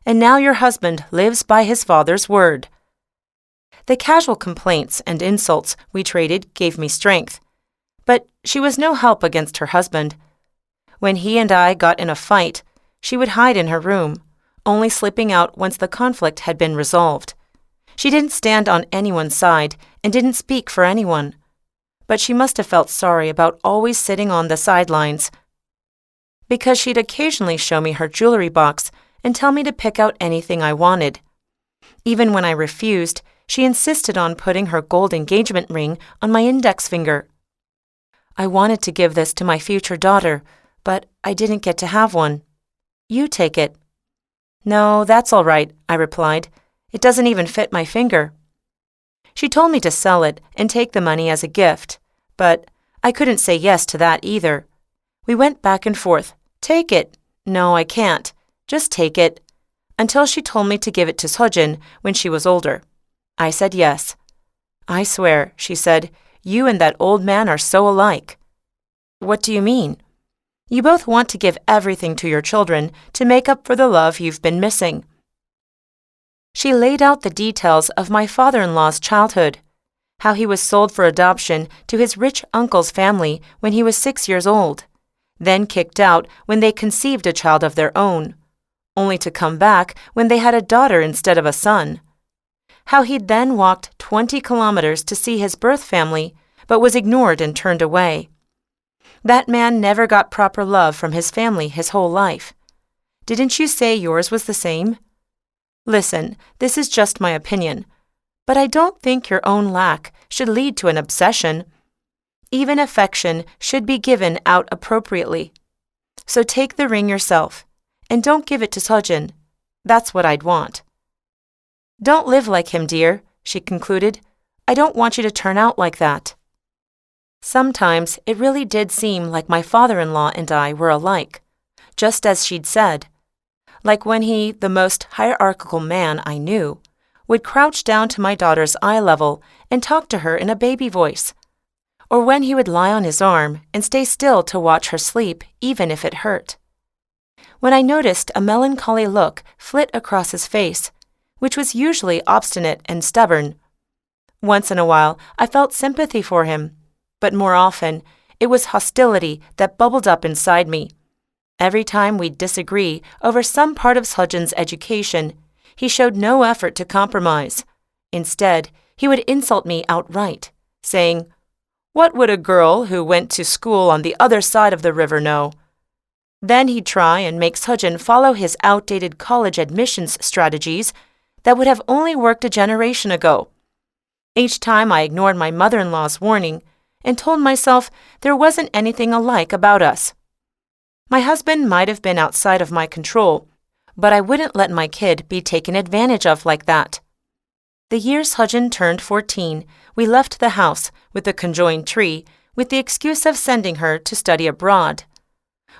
"And now your husband lives by his father's word." The casual complaints and insults we traded gave me strength, but she was no help against her husband. When he and I got in a fight, she would hide in her room, only slipping out once the conflict had been resolved. She didn't stand on anyone's side and didn't speak for anyone, but she must have felt sorry about always sitting on the sidelines, because she'd occasionally show me her jewelry box and tell me to pick out anything I wanted. Even when I refused, she insisted on putting her gold engagement ring on my index finger. "I wanted to give this to my future daughter, but I didn't get to have one. You take it." "No, that's all right," I replied. "It doesn't even fit my finger." She told me to sell it and take the money as a gift, but I couldn't say yes to that either. We went back and forth. "Take it." "No, I can't. Just take it." Until she told me to give it to Sojin when she was older. I said yes. "I swear," she said, "you and that old man are so alike." "What do you mean?" "You both want to give everything to your children to make up for the love you've been missing." She laid out the details of my father-in-law's childhood, how he was sold for adoption to his rich uncle's family when he was 6 years old, then kicked out when they conceived a child of their own, only to come back when they had a daughter instead of a son. How he'd then walked 20 kilometers to see his birth family, but was ignored and turned away. That man never got proper love from his family his whole life. Didn't you say yours was the same? Listen, this is just my opinion, but I don't think your own lack should lead to an obsession. Even affection should be given out appropriately. So take the ring yourself, and don't give it to Sojin. That's what I'd want. Don't live like him, dear, she concluded. I don't want you to turn out like that. Sometimes it really did seem like my father-in-law and I were alike, just as she'd said. Like when he, the most hierarchical man I knew, would crouch down to my daughter's eye level and talk to her in a baby voice, or when he would lie on his arm and stay still to watch her sleep even if it hurt. When I noticed a melancholy look flit across his face, which was usually obstinate and stubborn. Once in a while, I felt sympathy for him, but more often, it was hostility that bubbled up inside me. Every time we'd disagree over some part of Sojin's education, he showed no effort to compromise. Instead, he would insult me outright, saying, "What would a girl who went to school on the other side of the river know?" Then he'd try and make Sojin follow his outdated college admissions strategies that would have only worked a generation ago. Each time I ignored my mother-in-law's warning and told myself there wasn't anything alike about us. My husband might have been outside of my control, but I wouldn't let my kid be taken advantage of like that. The year Sojin turned 14, we left the house with the conjoined tree with the excuse of sending her to study abroad.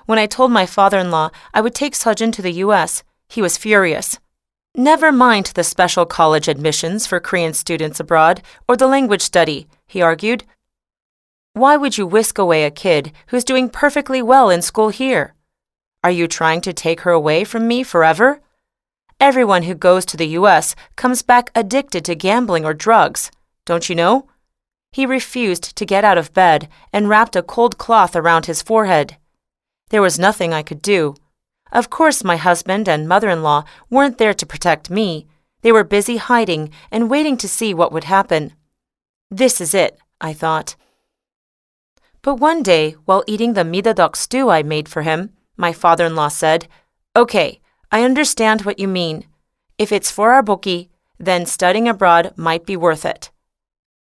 When I told my father-in-law I would take Sojin to the U.S., he was furious. "Never mind the special college admissions for Korean students abroad or the language study," he argued. "Why would you whisk away a kid who's doing perfectly well in school here? Are you trying to take her away from me forever? Everyone who goes to the U.S. comes back addicted to gambling or drugs, don't you know?" He refused to get out of bed and wrapped a cold cloth around his forehead. There was nothing I could do. Of course, my husband and mother-in-law weren't there to protect me. They were busy hiding and waiting to see what would happen. This is it, I thought. But one day, while eating the midodok stew I made for him, my father-in-law said, "Okay, I understand what you mean. If it's for our boki, then studying abroad might be worth it."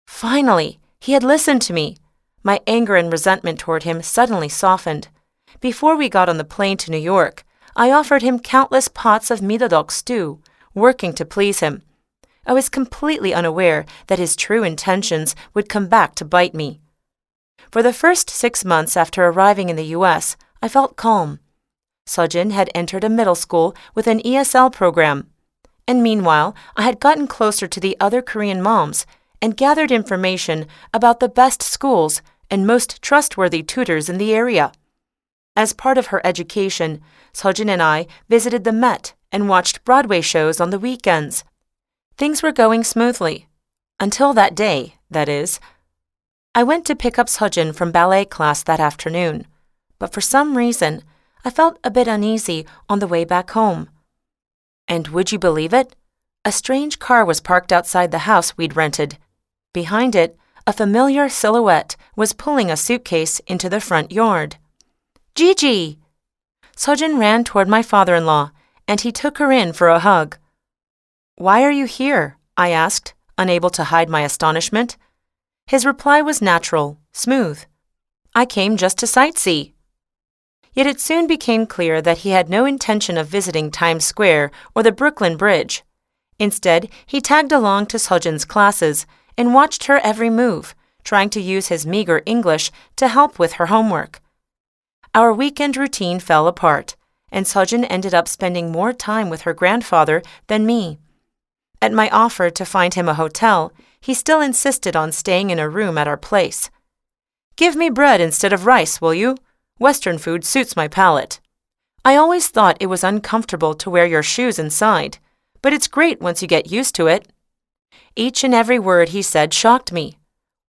Finally, he had listened to me. My anger and resentment toward him suddenly softened. Before we got on the plane to New York, I offered him countless pots of midodok stew, working to please him. I was completely unaware that his true intentions would come back to bite me. For the first 6 months after arriving in the U.S., I felt calm. Sejin had entered a middle school with an ESL program. And meanwhile, I had gotten closer to the other Korean moms and gathered information about the best schools and most trustworthy tutors in the area. As part of her education, Sejin and I visited the Met and watched Broadway shows on the weekends. Things were going smoothly. Until that day, that is. I went to pick up Sejin from ballet class that afternoon, but for some reason, I felt a bit uneasy on the way back home. And would you believe it? A strange car was parked outside the house we'd rented. Behind it, a familiar silhouette was pulling a suitcase into the front yard. Gigi! Sejin ran toward my father-in-law, and he took her in for a hug. Why are you here? I asked, unable to hide my astonishment. His reply was natural, smooth. I came just to sightsee. Yet it soon became clear that he had no intention of visiting Times Square or the Brooklyn Bridge. Instead, he tagged along to Sejin's classes and watched her every move, trying to use his meager English to help with her homework. Our weekend routine fell apart, and Sejin ended up spending more time with her grandfather than me. At my offer to find him a hotel, he still insisted on staying in a room at our place. Give me bread instead of rice, will you? Western food suits my palate. I always thought it was uncomfortable to wear your shoes inside, but it's great once you get used to it. Each and every word he said shocked me.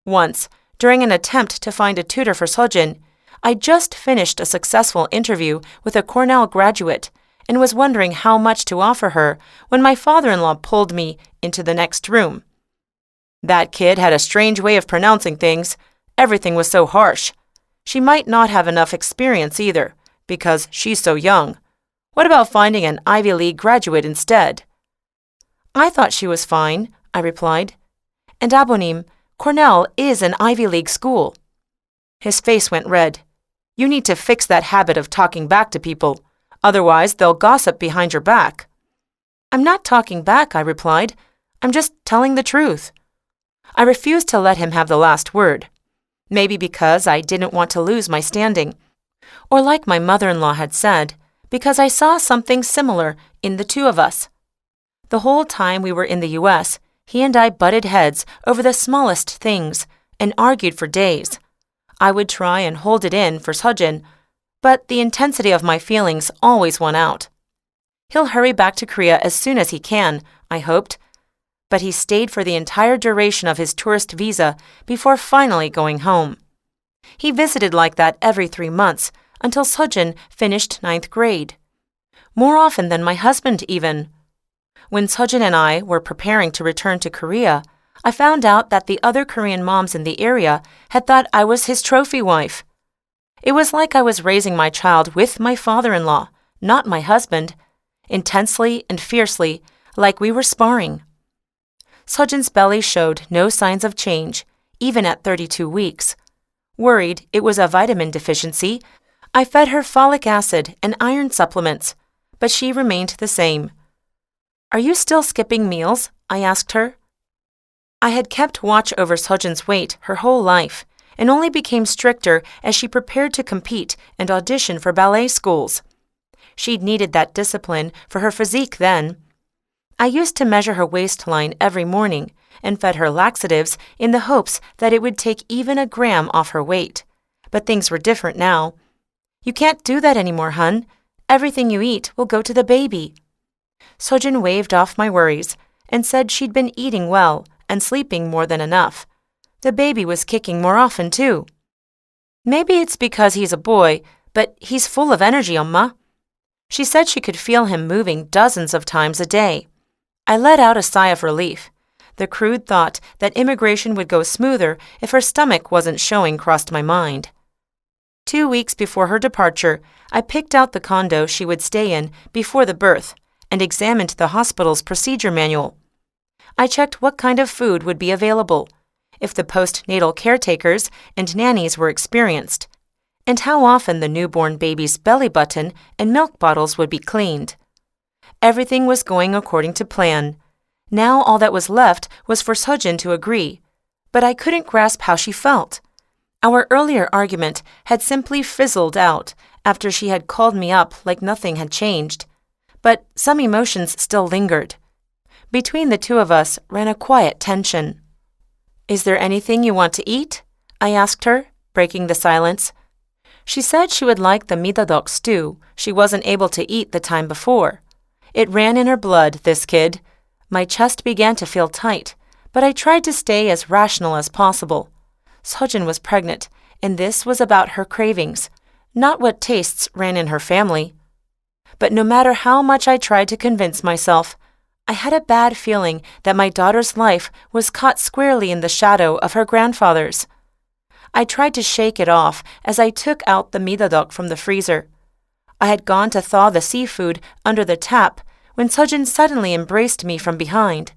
Once, during an attempt to find a tutor for Sejin, I just finished a successful interview with a Cornell graduate and was wondering how much to offer her when my father-in-law pulled me into the next room. That kid had a strange way of pronouncing things. Everything was so harsh. She might not have enough experience either, because she's so young. What about finding an Ivy League graduate instead? I thought she was fine, I replied. And Abonim, Cornell is an Ivy League school. His face went red. You need to fix that habit of talking back to people. Otherwise, they'll gossip behind your back. I'm not talking back, I replied. I'm just telling the truth. I refused to let him have the last word. Maybe because I didn't want to lose my standing. Or like my mother-in-law had said, because I saw something similar in the two of us. The whole time we were in the U.S., he and I butted heads over the smallest things and argued for days. I would try and hold it in for Sejin, but the intensity of my feelings always won out. He'll hurry back to Korea as soon as he can, I hoped, but he stayed for the entire duration of his tourist visa before finally going home. He visited like that every 3 months until Sejin finished 9th grade. More often than my husband even. When Sejin and I were preparing to return to Korea, I found out that the other Korean moms in the area had thought I was his trophy wife. It was like I was raising my child with my father-in-law, not my husband, intensely and fiercely, like we were sparring. Sejin's belly showed no signs of change, even at 32 weeks. Worried it was a vitamin deficiency, I fed her folic acid and iron supplements, but she remained the same. Are you still skipping meals? I asked her. I had kept watch over Sejin's weight her whole life and only became stricter as she prepared to compete and audition for ballet schools. She'd needed that discipline for her physique then. I used to measure her waistline every morning and fed her laxatives in the hopes that it would take even a gram off her weight. But things were different now. You can't do that anymore, hun. Everything you eat will go to the baby. Sejin waved off my worries and said she'd been eating well and sleeping more than enough. The baby was kicking more often, too. Maybe it's because he's a boy, but he's full of energy, Amma. She said she could feel him moving dozens of times a day. I let out a sigh of relief. The crude thought that immigration would go smoother if her stomach wasn't showing crossed my mind. 2 weeks before her departure, I picked out the condo she would stay in before the birth and examined the hospital's procedure manual. I checked what kind of food would be available, if the postnatal caretakers and nannies were experienced, and how often the newborn baby's belly button and milk bottles would be cleaned. Everything was going according to plan. Now all that was left was for Sejin to agree, but I couldn't grasp how she felt. Our earlier argument had simply fizzled out after she had called me up like nothing had changed, but some emotions still lingered. Between the two of us ran a quiet tension. "Is there anything you want to eat?" I asked her, breaking the silence. She said she would like the midadok stew she wasn't able to eat the time before. It ran in her blood, this kid. My chest began to feel tight, but I tried to stay as rational as possible. Sojin was pregnant, and this was about her cravings, not what tastes ran in her family. But no matter how much I tried to convince myself, I had a bad feeling that my daughter's life was caught squarely in the shadow of her grandfather's. I tried to shake it off as I took out the midadok from the freezer. I had gone to thaw the seafood under the tap when Sojin suddenly embraced me from behind.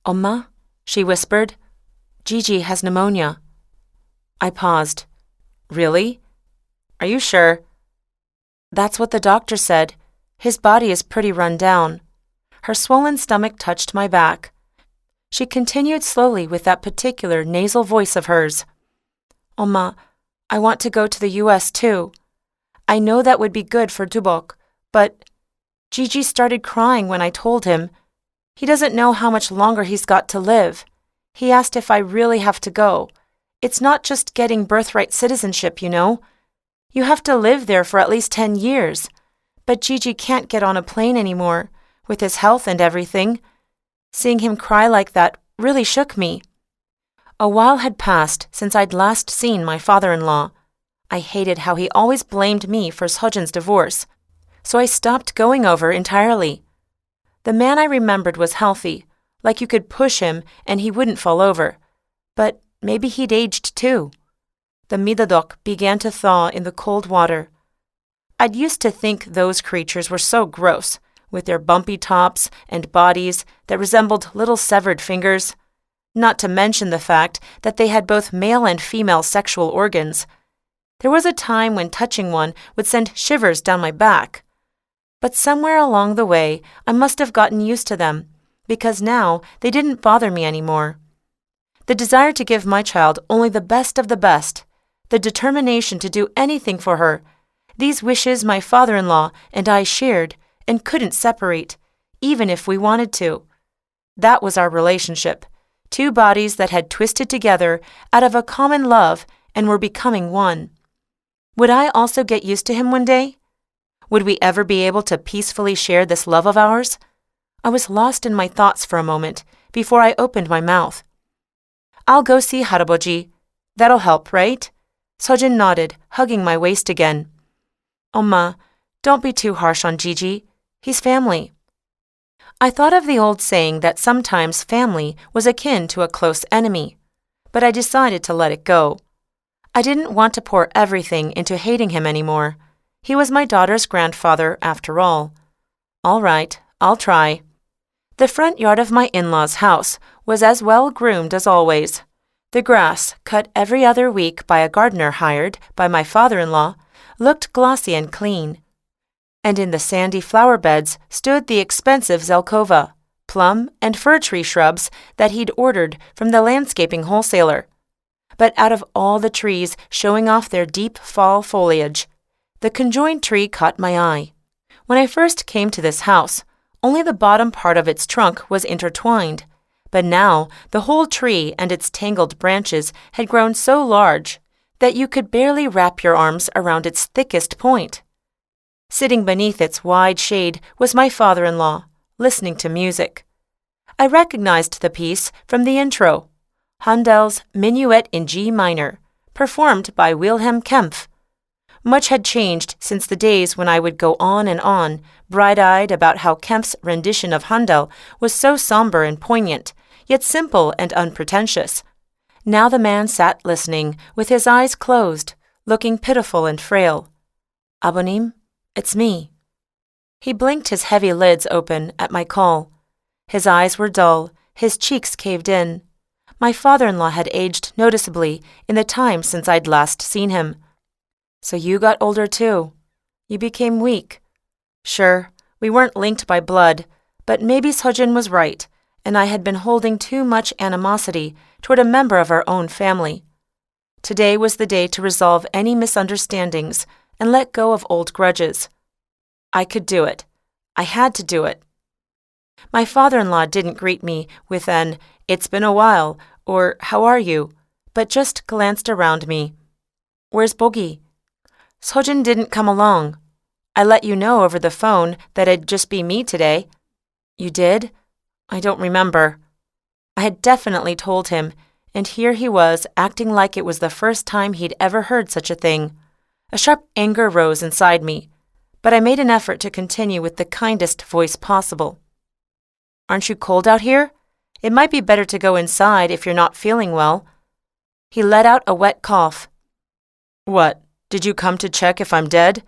"엄마," she whispered, "Gigi has pneumonia." I paused. "Really? Are you sure?" "That's what the doctor said. His body is pretty run down." Her swollen stomach touched my back. She continued slowly with that particular nasal voice of hers. "엄마, I want to go to the U.S. too. I know that would be good for Tubok, but Gigi started crying when I told him. He doesn't know how much longer he's got to live. He asked if I really have to go. It's not just getting birthright citizenship, you know. You have to live there for at least 10 years. But Gigi can't get on a plane anymore, with his health and everything. Seeing him cry like that really shook me. A while had passed since I'd last seen my father-in-law. I hated how he always blamed me for Sojin's divorce, so I stopped going over entirely. The man I remembered was healthy, like you could push him and he wouldn't fall over. But maybe he'd aged too. The midadok began to thaw in the cold water. I'd used to think those creatures were so gross, with their bumpy tops and bodies that resembled little severed fingers, not to mention the fact that they had both male and female sexual organs. There was a time when touching one would send shivers down my back. But somewhere along the way, I must have gotten used to them, because now they didn't bother me anymore. The desire to give my child only the best of the best, the determination to do anything for her, these wishes my father-in-law and I shared and couldn't separate, even if we wanted to. That was our relationship, two bodies that had twisted together out of a common love and were becoming one. Would I also get used to him one day? Would we ever be able to peacefully share this love of ours? I was lost in my thoughts for a moment before I opened my mouth. "I'll go see Haraboji. That'll help, right?" Sojin nodded, hugging my waist again. "엄마, don't be too harsh on Gigi. He's family." I thought of the old saying that sometimes family was akin to a close enemy, but I decided to let it go. I didn't want to pour everything into hating him anymore. He was my daughter's grandfather, after all. All right, I'll try. The front yard of my in-laws' house was as well groomed as always. The grass, cut every other week by a gardener hired by my father-in-law, looked glossy and clean. And in the sandy flower beds stood the expensive zelkova, plum and fir tree shrubs that he'd ordered from the landscaping wholesaler. But out of all the trees showing off their deep fall foliage, the conjoined tree caught my eye. When I first came to this house, only the bottom part of its trunk was intertwined, but now the whole tree and its tangled branches had grown so large that you could barely wrap your arms around its thickest point. Sitting beneath its wide shade was my father-in-law, listening to music. I recognized the piece from the intro, Handel's Minuet in G minor, performed by Wilhelm Kempff. Much had changed since the days when I would go on, bright-eyed about how Kempff's rendition of Handel was so somber and poignant, yet simple and unpretentious. Now the man sat listening, with his eyes closed, looking pitiful and frail. "Abonim, it's me." He blinked his heavy lids open at my call. His eyes were dull, his cheeks caved in. My father-in-law had aged noticeably in the time since I'd last seen him. "So you got older too. You became weak." Sure, we weren't linked by blood, but maybe Sojin was right, and I had been holding too much animosity toward a member of our own family. Today was the day to resolve any misunderstandings and let go of old grudges. I could do it. I had to do it. My father-in-law didn't greet me with an, "It's been a while," or "How are you?" but just glanced around me. "Where's Bogi?" "Sojin didn't come along. I let you know over the phone that it'd just be me today." "You did? I don't remember." I had definitely told him, and here he was acting like it was the first time he'd ever heard such a thing. A sharp anger rose inside me, but I made an effort to continue with the kindest voice possible. "Aren't you cold out here? It might be better to go inside if you're not feeling well." He let out a wet cough. "What, did you come to check if I'm dead?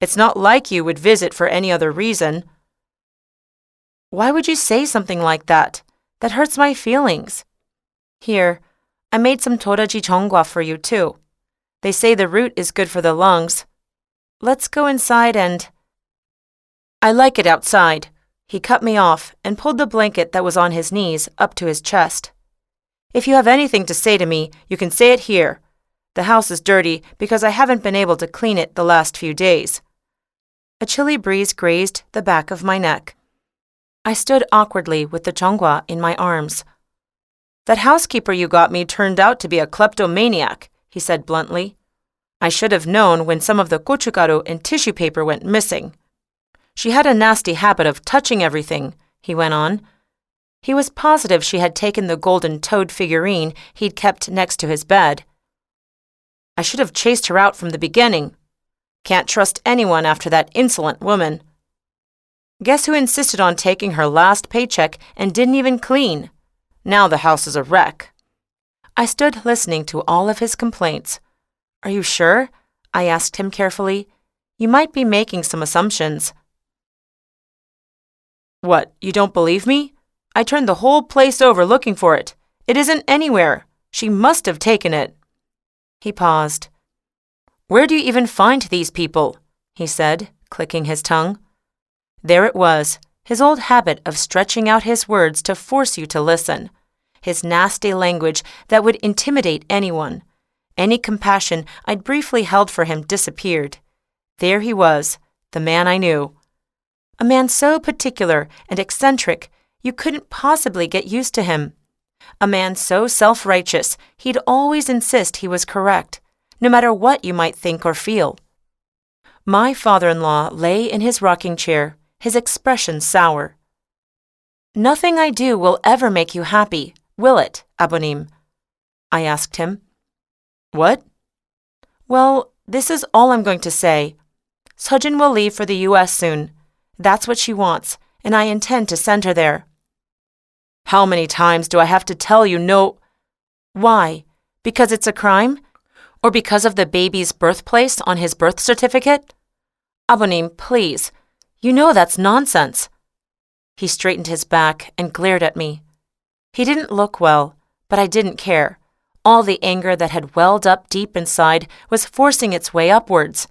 It's not like you would visit for any other reason." "Why would you say something like that? That hurts my feelings." "Here, I made some toraji jeongwa for you too. They say the root is good for the lungs. Let's go inside and—" "I like it outside." He cut me off and pulled the blanket that was on his knees up to his chest. "If you have anything to say to me, you can say it here. The house is dirty because I haven't been able to clean it the last few days." A chilly breeze grazed the back of my neck. I stood awkwardly with the jeongwa in my arms. "That housekeeper you got me turned out to be a kleptomaniac," he said bluntly. "I should have known when some of the gochugaru and tissue paper went missing. She had a nasty habit of touching everything," he went on. He was positive she had taken the golden toad figurine he'd kept next to his bed. "I should have chased her out from the beginning. Can't trust anyone after that insolent woman. Guess who insisted on taking her last paycheck and didn't even clean? Now the house is a wreck." I stood listening to all of his complaints. "Are you sure?" I asked him carefully. "You might be making some assumptions." "What, you don't believe me? I turned the whole place over looking for it. It isn't anywhere. She must have taken it." He paused. "Where do you even find these people?" he said, clicking his tongue. There it was, his old habit of stretching out his words to force you to listen. His nasty language that would intimidate anyone. Any compassion I'd briefly held for him disappeared. There he was, the man I knew. A man so particular and eccentric you couldn't possibly get used to him. A man so self-righteous he'd always insist he was correct, no matter what you might think or feel. My father-in-law lay in his rocking chair, his expression sour. "Nothing I do will ever make you happy, will it, Abonim?" I asked him. "What?" "Well, this is all I'm going to say. Sojin will leave for the U.S. soon. That's what she wants, and I intend to send her there." "How many times do I have to tell you no?" "Why? Because it's a crime? Or because of the baby's birthplace on his birth certificate?" "Abonim, please. You know that's nonsense." He straightened his back and glared at me. He didn't look well, but I didn't care. All the anger that had welled up deep inside was forcing its way upwards.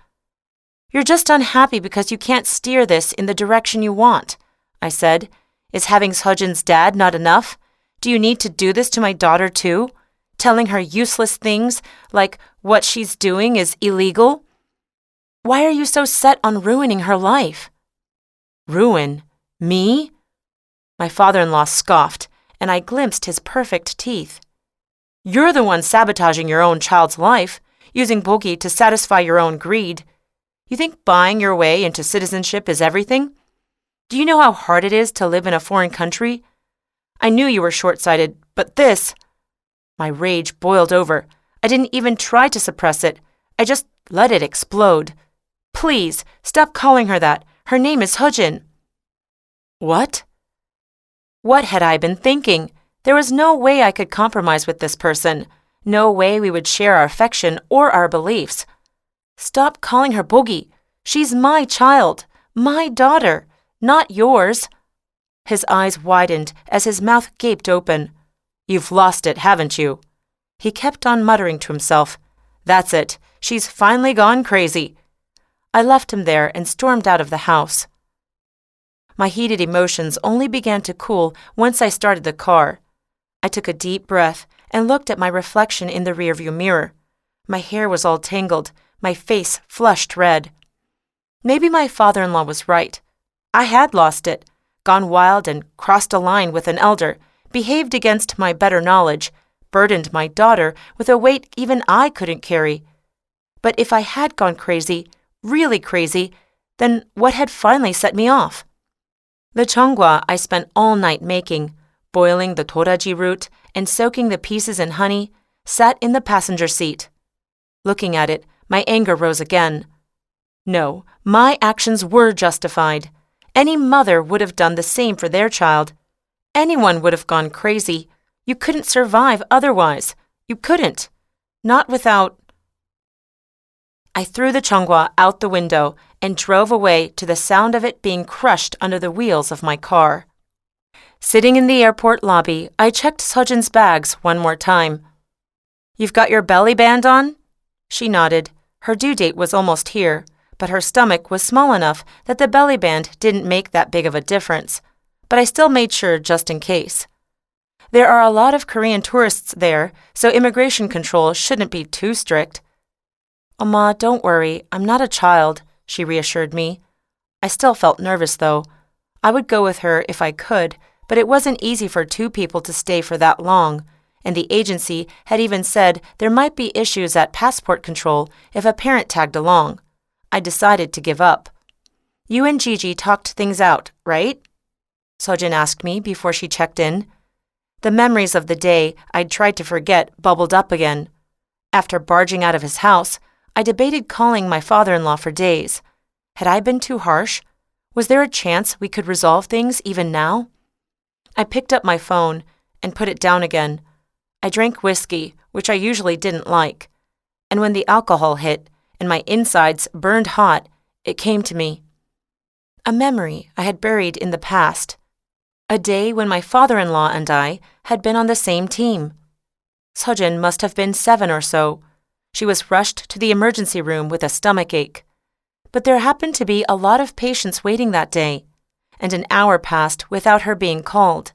"You're just unhappy because you can't steer this in the direction you want," I said. "Is having Sojin's dad not enough? Do you need to do this to my daughter too? Telling her useless things like what she's doing is illegal? Why are you so set on ruining her life?" "Ruin? Me?" My father-in-law scoffed, and I glimpsed his perfect teeth. "You're the one sabotaging your own child's life, using Bogi to satisfy your own greed. You think buying your way into citizenship is everything? Do you know how hard it is to live in a foreign country? I knew you were short-sighted, but this—" My rage boiled over. I didn't even try to suppress it. I just let it explode. "Please, stop calling her that. Her name is Sojin." "What?" What had I been thinking? There was no way I could compromise with this person. No way we would share our affection or our beliefs. "Stop calling her Bogi. She's my child, my daughter, not yours." His eyes widened as his mouth gaped open. "You've lost it, haven't you?" He kept on muttering to himself. "That's it. She's finally gone crazy." I left him there and stormed out of the house. My heated emotions only began to cool once I started the car. I took a deep breath and looked at my reflection in the rearview mirror. My hair was all tangled, my face flushed red. Maybe my father-in-law was right. I had lost it, gone wild and crossed a line with an elder, behaved against my better knowledge, burdened my daughter with a weight even I couldn't carry. But if I had gone crazy, really crazy, then what had finally set me off? The chonggwa I spent all night making, boiling the toraji root and soaking the pieces in honey, sat in the passenger seat. Looking at it, my anger rose again. No, my actions were justified. Any mother would have done the same for their child. Anyone would have gone crazy. You couldn't survive otherwise. You couldn't. Not without... I threw the chonggwa out the window and drove away to the sound of it being crushed under the wheels of my car. Sitting in the airport lobby, I checked Sojin's bags one more time. "You've got your belly band on?" She nodded. Her due date was almost here, but her stomach was small enough that the belly band didn't make that big of a difference. But I still made sure just in case. There are a lot of Korean tourists there, so immigration control shouldn't be too strict. "Oma, don't worry, I'm not a child," she reassured me. I still felt nervous, though. I would go with her if I could, but it wasn't easy for two people to stay for that long, and the agency had even said there might be issues at passport control if a parent tagged along. I decided to give up. "You and Gigi talked things out, right?" Sojin asked me before she checked in. The memories of the day I'd tried to forget bubbled up again. After barging out of his house, I debated calling my father-in-law for days. Had I been too harsh? Was there a chance we could resolve things even now? I picked up my phone and put it down again. I drank whiskey, which I usually didn't like. And when the alcohol hit and my insides burned hot, it came to me. A memory I had buried in the past. A day when my father-in-law and I had been on the same team. Sojin must have been 7 or so. She was rushed to the emergency room with a stomachache. But there happened to be a lot of patients waiting that day, and an hour passed without her being called.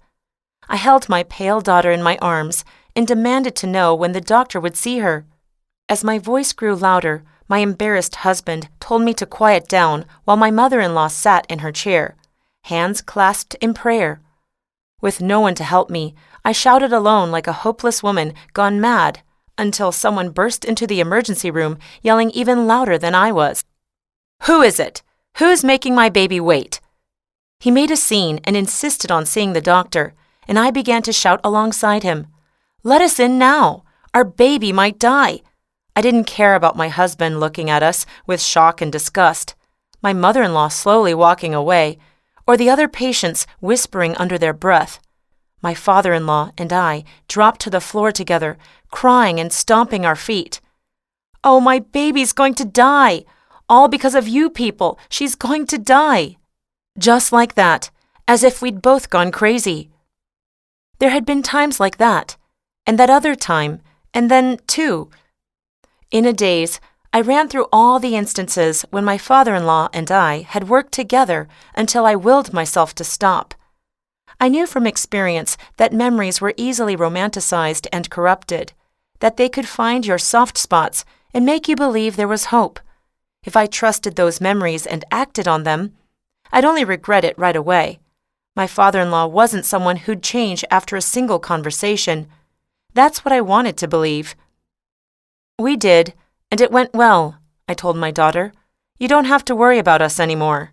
I held my pale daughter in my arms and demanded to know when the doctor would see her. As my voice grew louder, my embarrassed husband told me to quiet down while my mother-in-law sat in her chair, hands clasped in prayer. With no one to help me, I shouted alone like a hopeless woman gone mad until someone burst into the emergency room yelling even louder than I was. "Who is it? Who's making my baby wait?" He made a scene and insisted on seeing the doctor, and I began to shout alongside him. "Let us in now! Our baby might die!" I didn't care about my husband looking at us with shock and disgust, my mother-in-law slowly walking away, or the other patients whispering under their breath. My father-in-law and I dropped to the floor together, crying and stomping our feet. "Oh, my baby's going to die! All because of you people! She's going to die!" Just like that, as if we'd both gone crazy. There had been times like that, and that other time, and then, too. In a daze, I ran through all the instances when my father-in-law and I had worked together until I willed myself to stop. I knew from experience that memories were easily romanticized and corrupted, that they could find your soft spots and make you believe there was hope. If I trusted those memories and acted on them, I'd only regret it right away. My father-in-law wasn't someone who'd change after a single conversation. That's what I wanted to believe. "We did, and it went well," I told my daughter. "You don't have to worry about us anymore."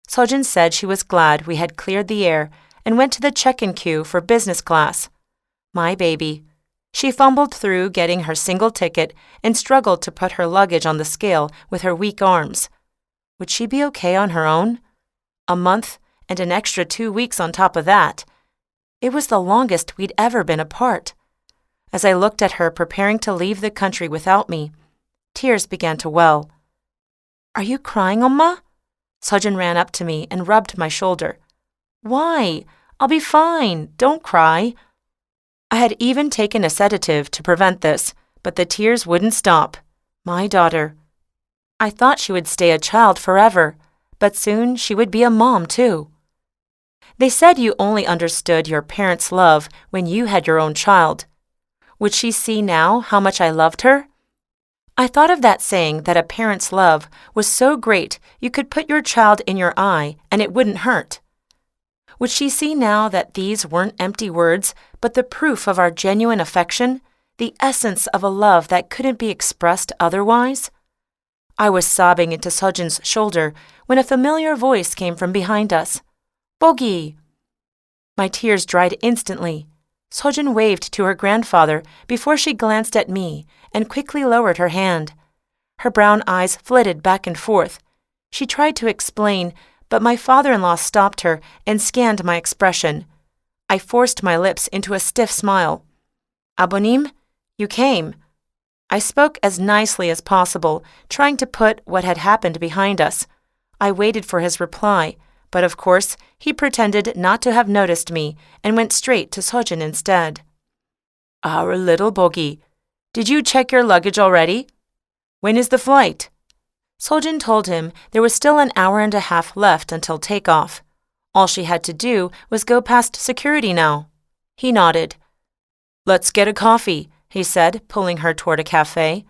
Sojin said she was glad we had cleared the air and went to the check-in queue for business class. My baby. She fumbled through getting her single ticket and struggled to put her luggage on the scale with her weak arms. Would she be okay on her own? A month and an extra 2 weeks on top of that. It was the longest we'd ever been apart. As I looked at her preparing to leave the country without me, tears began to well. "Are you crying, Oma?" Sojin ran up to me and rubbed my shoulder. "Why? I'll be fine. Don't cry." I had even taken a sedative to prevent this, but the tears wouldn't stop. My daughter. I thought she would stay a child forever, but soon she would be a mom, too. They said you only understood your parents' love when you had your own child. Would she see now how much I loved her? I thought of that saying that a parent's love was so great you could put your child in your eye and it wouldn't hurt. Would she see now that these weren't empty words, but the proof of our genuine affection, the essence of a love that couldn't be expressed otherwise? I was sobbing into Sojin's shoulder when a familiar voice came from behind us. "Bogi!" My tears dried instantly. Sojin waved to her grandfather before she glanced at me and quickly lowered her hand. Her brown eyes flitted back and forth. She tried to explain, but my father-in-law stopped her and scanned my expression. I forced my lips into a stiff smile. "Abonim, you came." I spoke as nicely as possible, trying to put what had happened behind us. I waited for his reply, but of course he pretended not to have noticed me and went straight to Sojin instead. "Our little Bogi, did you check your luggage already? When is the flight?" Sojin told him there was still an hour and a half left until takeoff. All she had to do was go past security now. He nodded. "Let's get a coffee," he said, pulling her toward a cafe.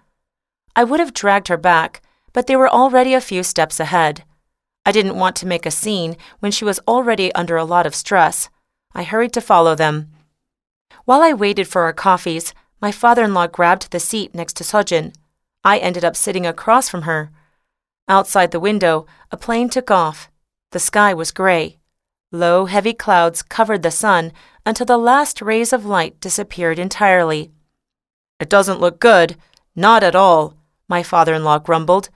I would have dragged her back, but they were already a few steps ahead. I didn't want to make a scene when she was already under a lot of stress. I hurried to follow them. While I waited for our coffees, my father-in-law grabbed the seat next to Sojin. I ended up sitting across from her. Outside the window, a plane took off. The sky was gray. Low, heavy clouds covered the sun until the last rays of light disappeared entirely. "It doesn't look good. Not at all," my father-in-law grumbled.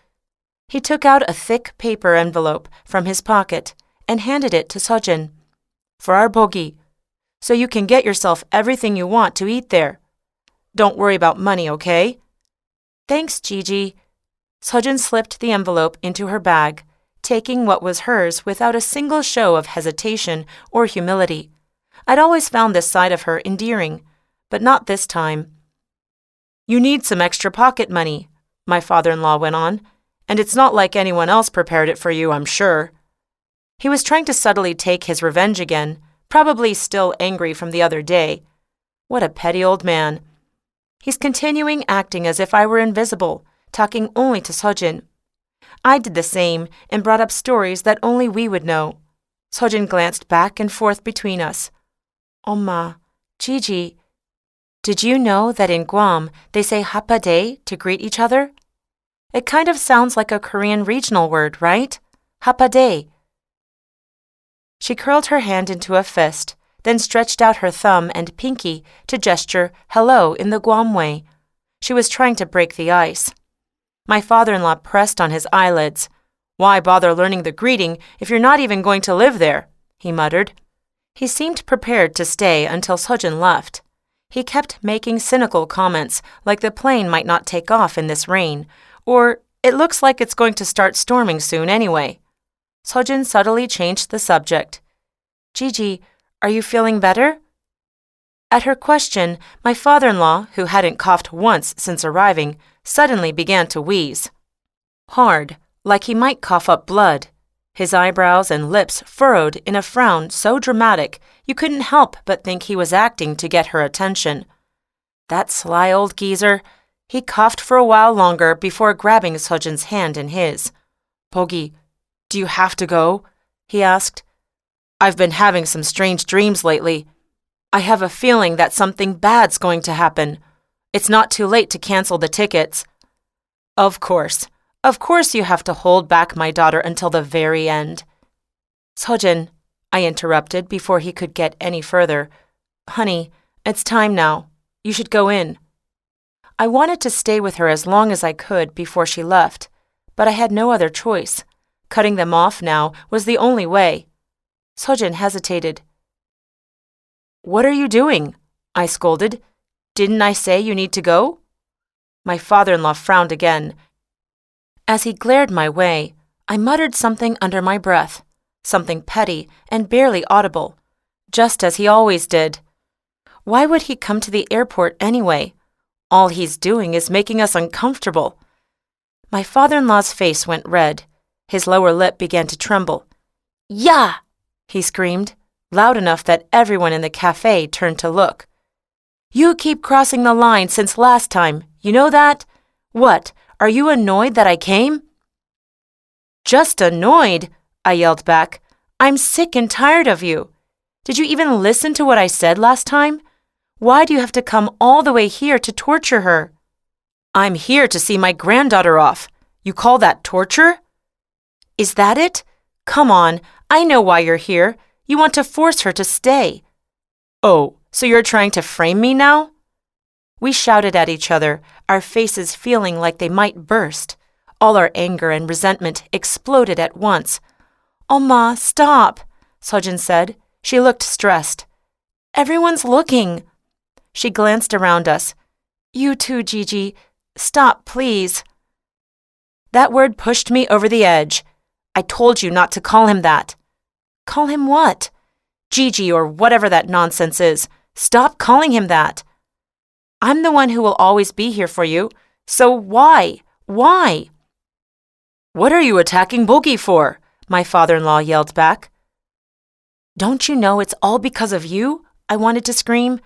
He took out a thick paper envelope from his pocket and handed it to Sojin. "For our Bogi, so you can get yourself everything you want to eat there. Don't worry about money, okay?" "Thanks, Gigi." Sojin slipped the envelope into her bag, taking what was hers without a single show of hesitation or humility. I'd always found this side of her endearing, but not this time. "You need some extra pocket money," my father-in-law went on, "and it's not like anyone else prepared it for you, I'm sure." He was trying to subtly take his revenge again, probably still angry from the other day. What a petty old man. He's continuing acting as if I were invisible, talking only to Sojin. I did the same and brought up stories that only we would know. Sojin glanced back and forth between us. "Oma, Gigi, did you know that in Guam they say hapade to greet each other? It kind of sounds like a Korean regional word, right? Hapade." She curled her hand into a fist, then stretched out her thumb and pinky to gesture hello in the Guam way. She was trying to break the ice. My father-in-law pressed on his eyelids. "Why bother learning the greeting if you're not even going to live there?" he muttered. He seemed prepared to stay until Sojin left. He kept making cynical comments like the plane might not take off in this rain, or "it looks like it's going to start storming soon anyway." Sojin subtly changed the subject. "Gigi, are you feeling better?" At her question, my father-in-law, who hadn't coughed once since arriving, suddenly began to wheeze. Hard, like he might cough up blood. His eyebrows and lips furrowed in a frown so dramatic you couldn't help but think he was acting to get her attention. That sly old geezer. He coughed for a while longer before grabbing Sojin's hand in his. "Bogi, do you have to go?" he asked. "I've been having some strange dreams lately. I have a feeling that something bad's going to happen. It's not too late to cancel the tickets." Of course you have to hold back my daughter until the very end." "Sojin," I interrupted before he could get any further. "Honey, it's time now. You should go in." I wanted to stay with her as long as I could before she left, but I had no other choice. Cutting them off now was the only way. Sojin hesitated. "What are you doing?" I scolded. "Didn't I say you need to go?" My father-in-law frowned again. As he glared my way, I muttered something under my breath, something petty and barely audible, just as he always did. Why would he come to the airport anyway? All he's doing is making us uncomfortable. My father-in-law's face went red. His lower lip began to tremble. "Yeah!" he screamed, loud enough that everyone in the cafe turned to look. "You keep crossing the line since last time, you know that? What, Are you annoyed that I came?" "Just annoyed?" I yelled back. "I'm sick and tired of you. Did you even listen to what I said last time? Why do you have to come all the way here to torture her?" "I'm here to see my granddaughter off. You call that torture?" "Is that it? Come on, I know why you're here. You want to force her to stay." "Oh, so you're trying to frame me now?" We shouted at each other, our faces feeling like they might burst. All our anger and resentment exploded at once. "Oma, stop," Sojin said. She looked stressed. "Everyone's looking." She glanced around us. "You too, Gigi. Stop, please." That word pushed me over the edge. "I told you not to call him that." "Call him what?" "Gigi or whatever that nonsense is. Stop calling him that." "I'm the one who will always be here for you. So why? Why?" "What are you attacking Bogi for?" my father-in-law yelled back. "Don't you know it's all because of you?" I wanted to scream.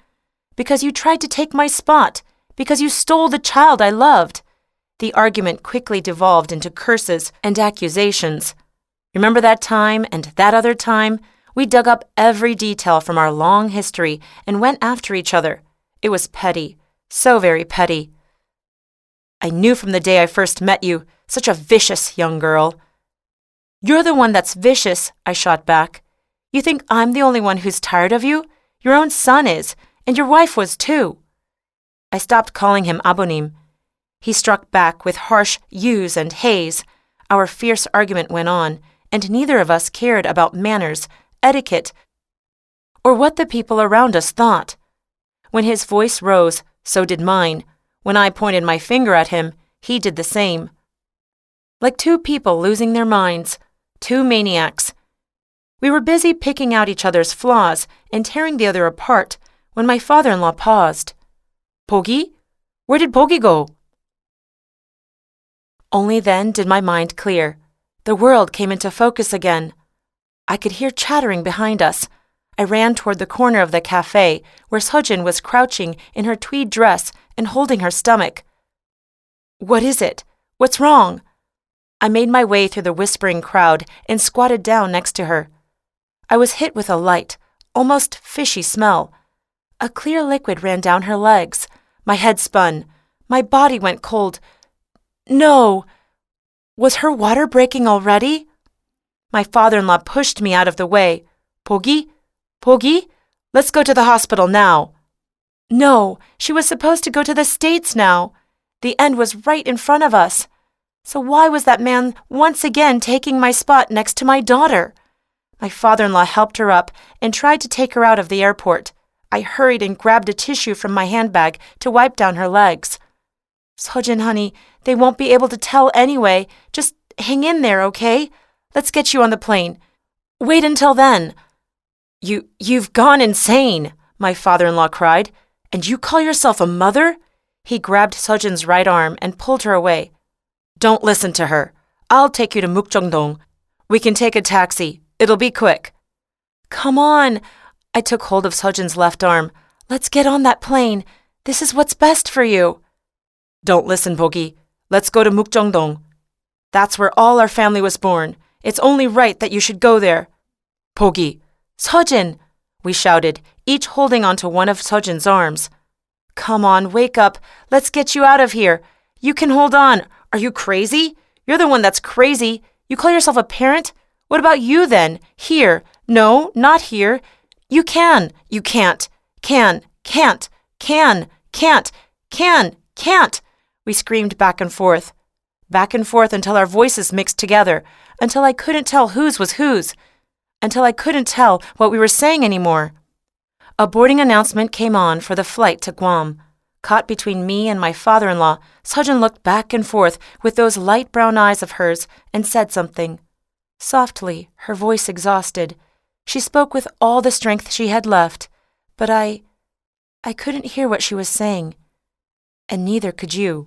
"Because you tried to take my spot. Because you stole the child I loved." The argument quickly devolved into curses and accusations. Remember that time and that other time? We dug up every detail from our long history and went after each other. It was petty, so very petty. "I knew from the day I first met you, such a vicious young girl." "You're the one that's vicious," I shot back. "You think I'm the only one who's tired of you? Your own son is, and your wife was too." I stopped calling him Abonim. He struck back with harsh yous and heys. Our fierce argument went on, and neither of us cared about manners, etiquette, or what the people around us thought. When his voice rose, so did mine. When I pointed my finger at him, he did the same. Like two people losing their minds, two maniacs. We were busy picking out each other's flaws and tearing the other apart when my father-in-law paused. "Bogi? Where did Bogi go?" Only then did my mind clear. The world came into focus again. I could hear chattering behind us. I ran toward the corner of the cafe where Sojin was crouching in her tweed dress and holding her stomach. "What is it? What's wrong?" I made my way through the whispering crowd and squatted down next to her. I was hit with a light, almost fishy smell. A clear liquid ran down her legs. My head spun. My body went cold. No! Was her water breaking already? My father-in-law pushed me out of the way. "Bogi? Bogi? Let's go to the hospital now." No, she was supposed to go to the States now. The end was right in front of us. So why was that man once again taking my spot next to my daughter? My father-in-law helped her up and tried to take her out of the airport. I hurried and grabbed a tissue from my handbag to wipe down her legs. "Sojin, honey, they won't be able to tell anyway. Just hang in there, okay? Let's get you on the plane. Wait until then." You've gone insane," my father-in-law cried. "And you call yourself a mother?" He grabbed Sojin's right arm and pulled her away. "Don't listen to her. I'll take you to Mukjeongdong. We can take a taxi. It'll be quick." "Come on." I took hold of Sojin's left arm. "Let's get on that plane. This is what's best for you." "Don't listen, Bogi. Let's go to Mukjeongdong. That's where all our family was born. It's only right that you should go there." "Bogi, Sojin!" we shouted, each holding onto one of Sojin's arms. "Come on, wake up. Let's get you out of here. You can hold on. Are you crazy? You're the one that's crazy. You call yourself a parent? What about you then? Here. No, not here. You can. You can't. Can. Can't. Can. Can't. Can. Can't. We screamed back and forth until our voices mixed together, until I couldn't tell whose was whose, until I couldn't tell what we were saying anymore. A boarding announcement came on for the flight to Guam. Caught between me and my father-in-law, Sojin looked back and forth with those light brown eyes of hers and said something. Softly, her voice exhausted. She spoke with all the strength she had left, but I couldn't hear what she was saying. And neither could you.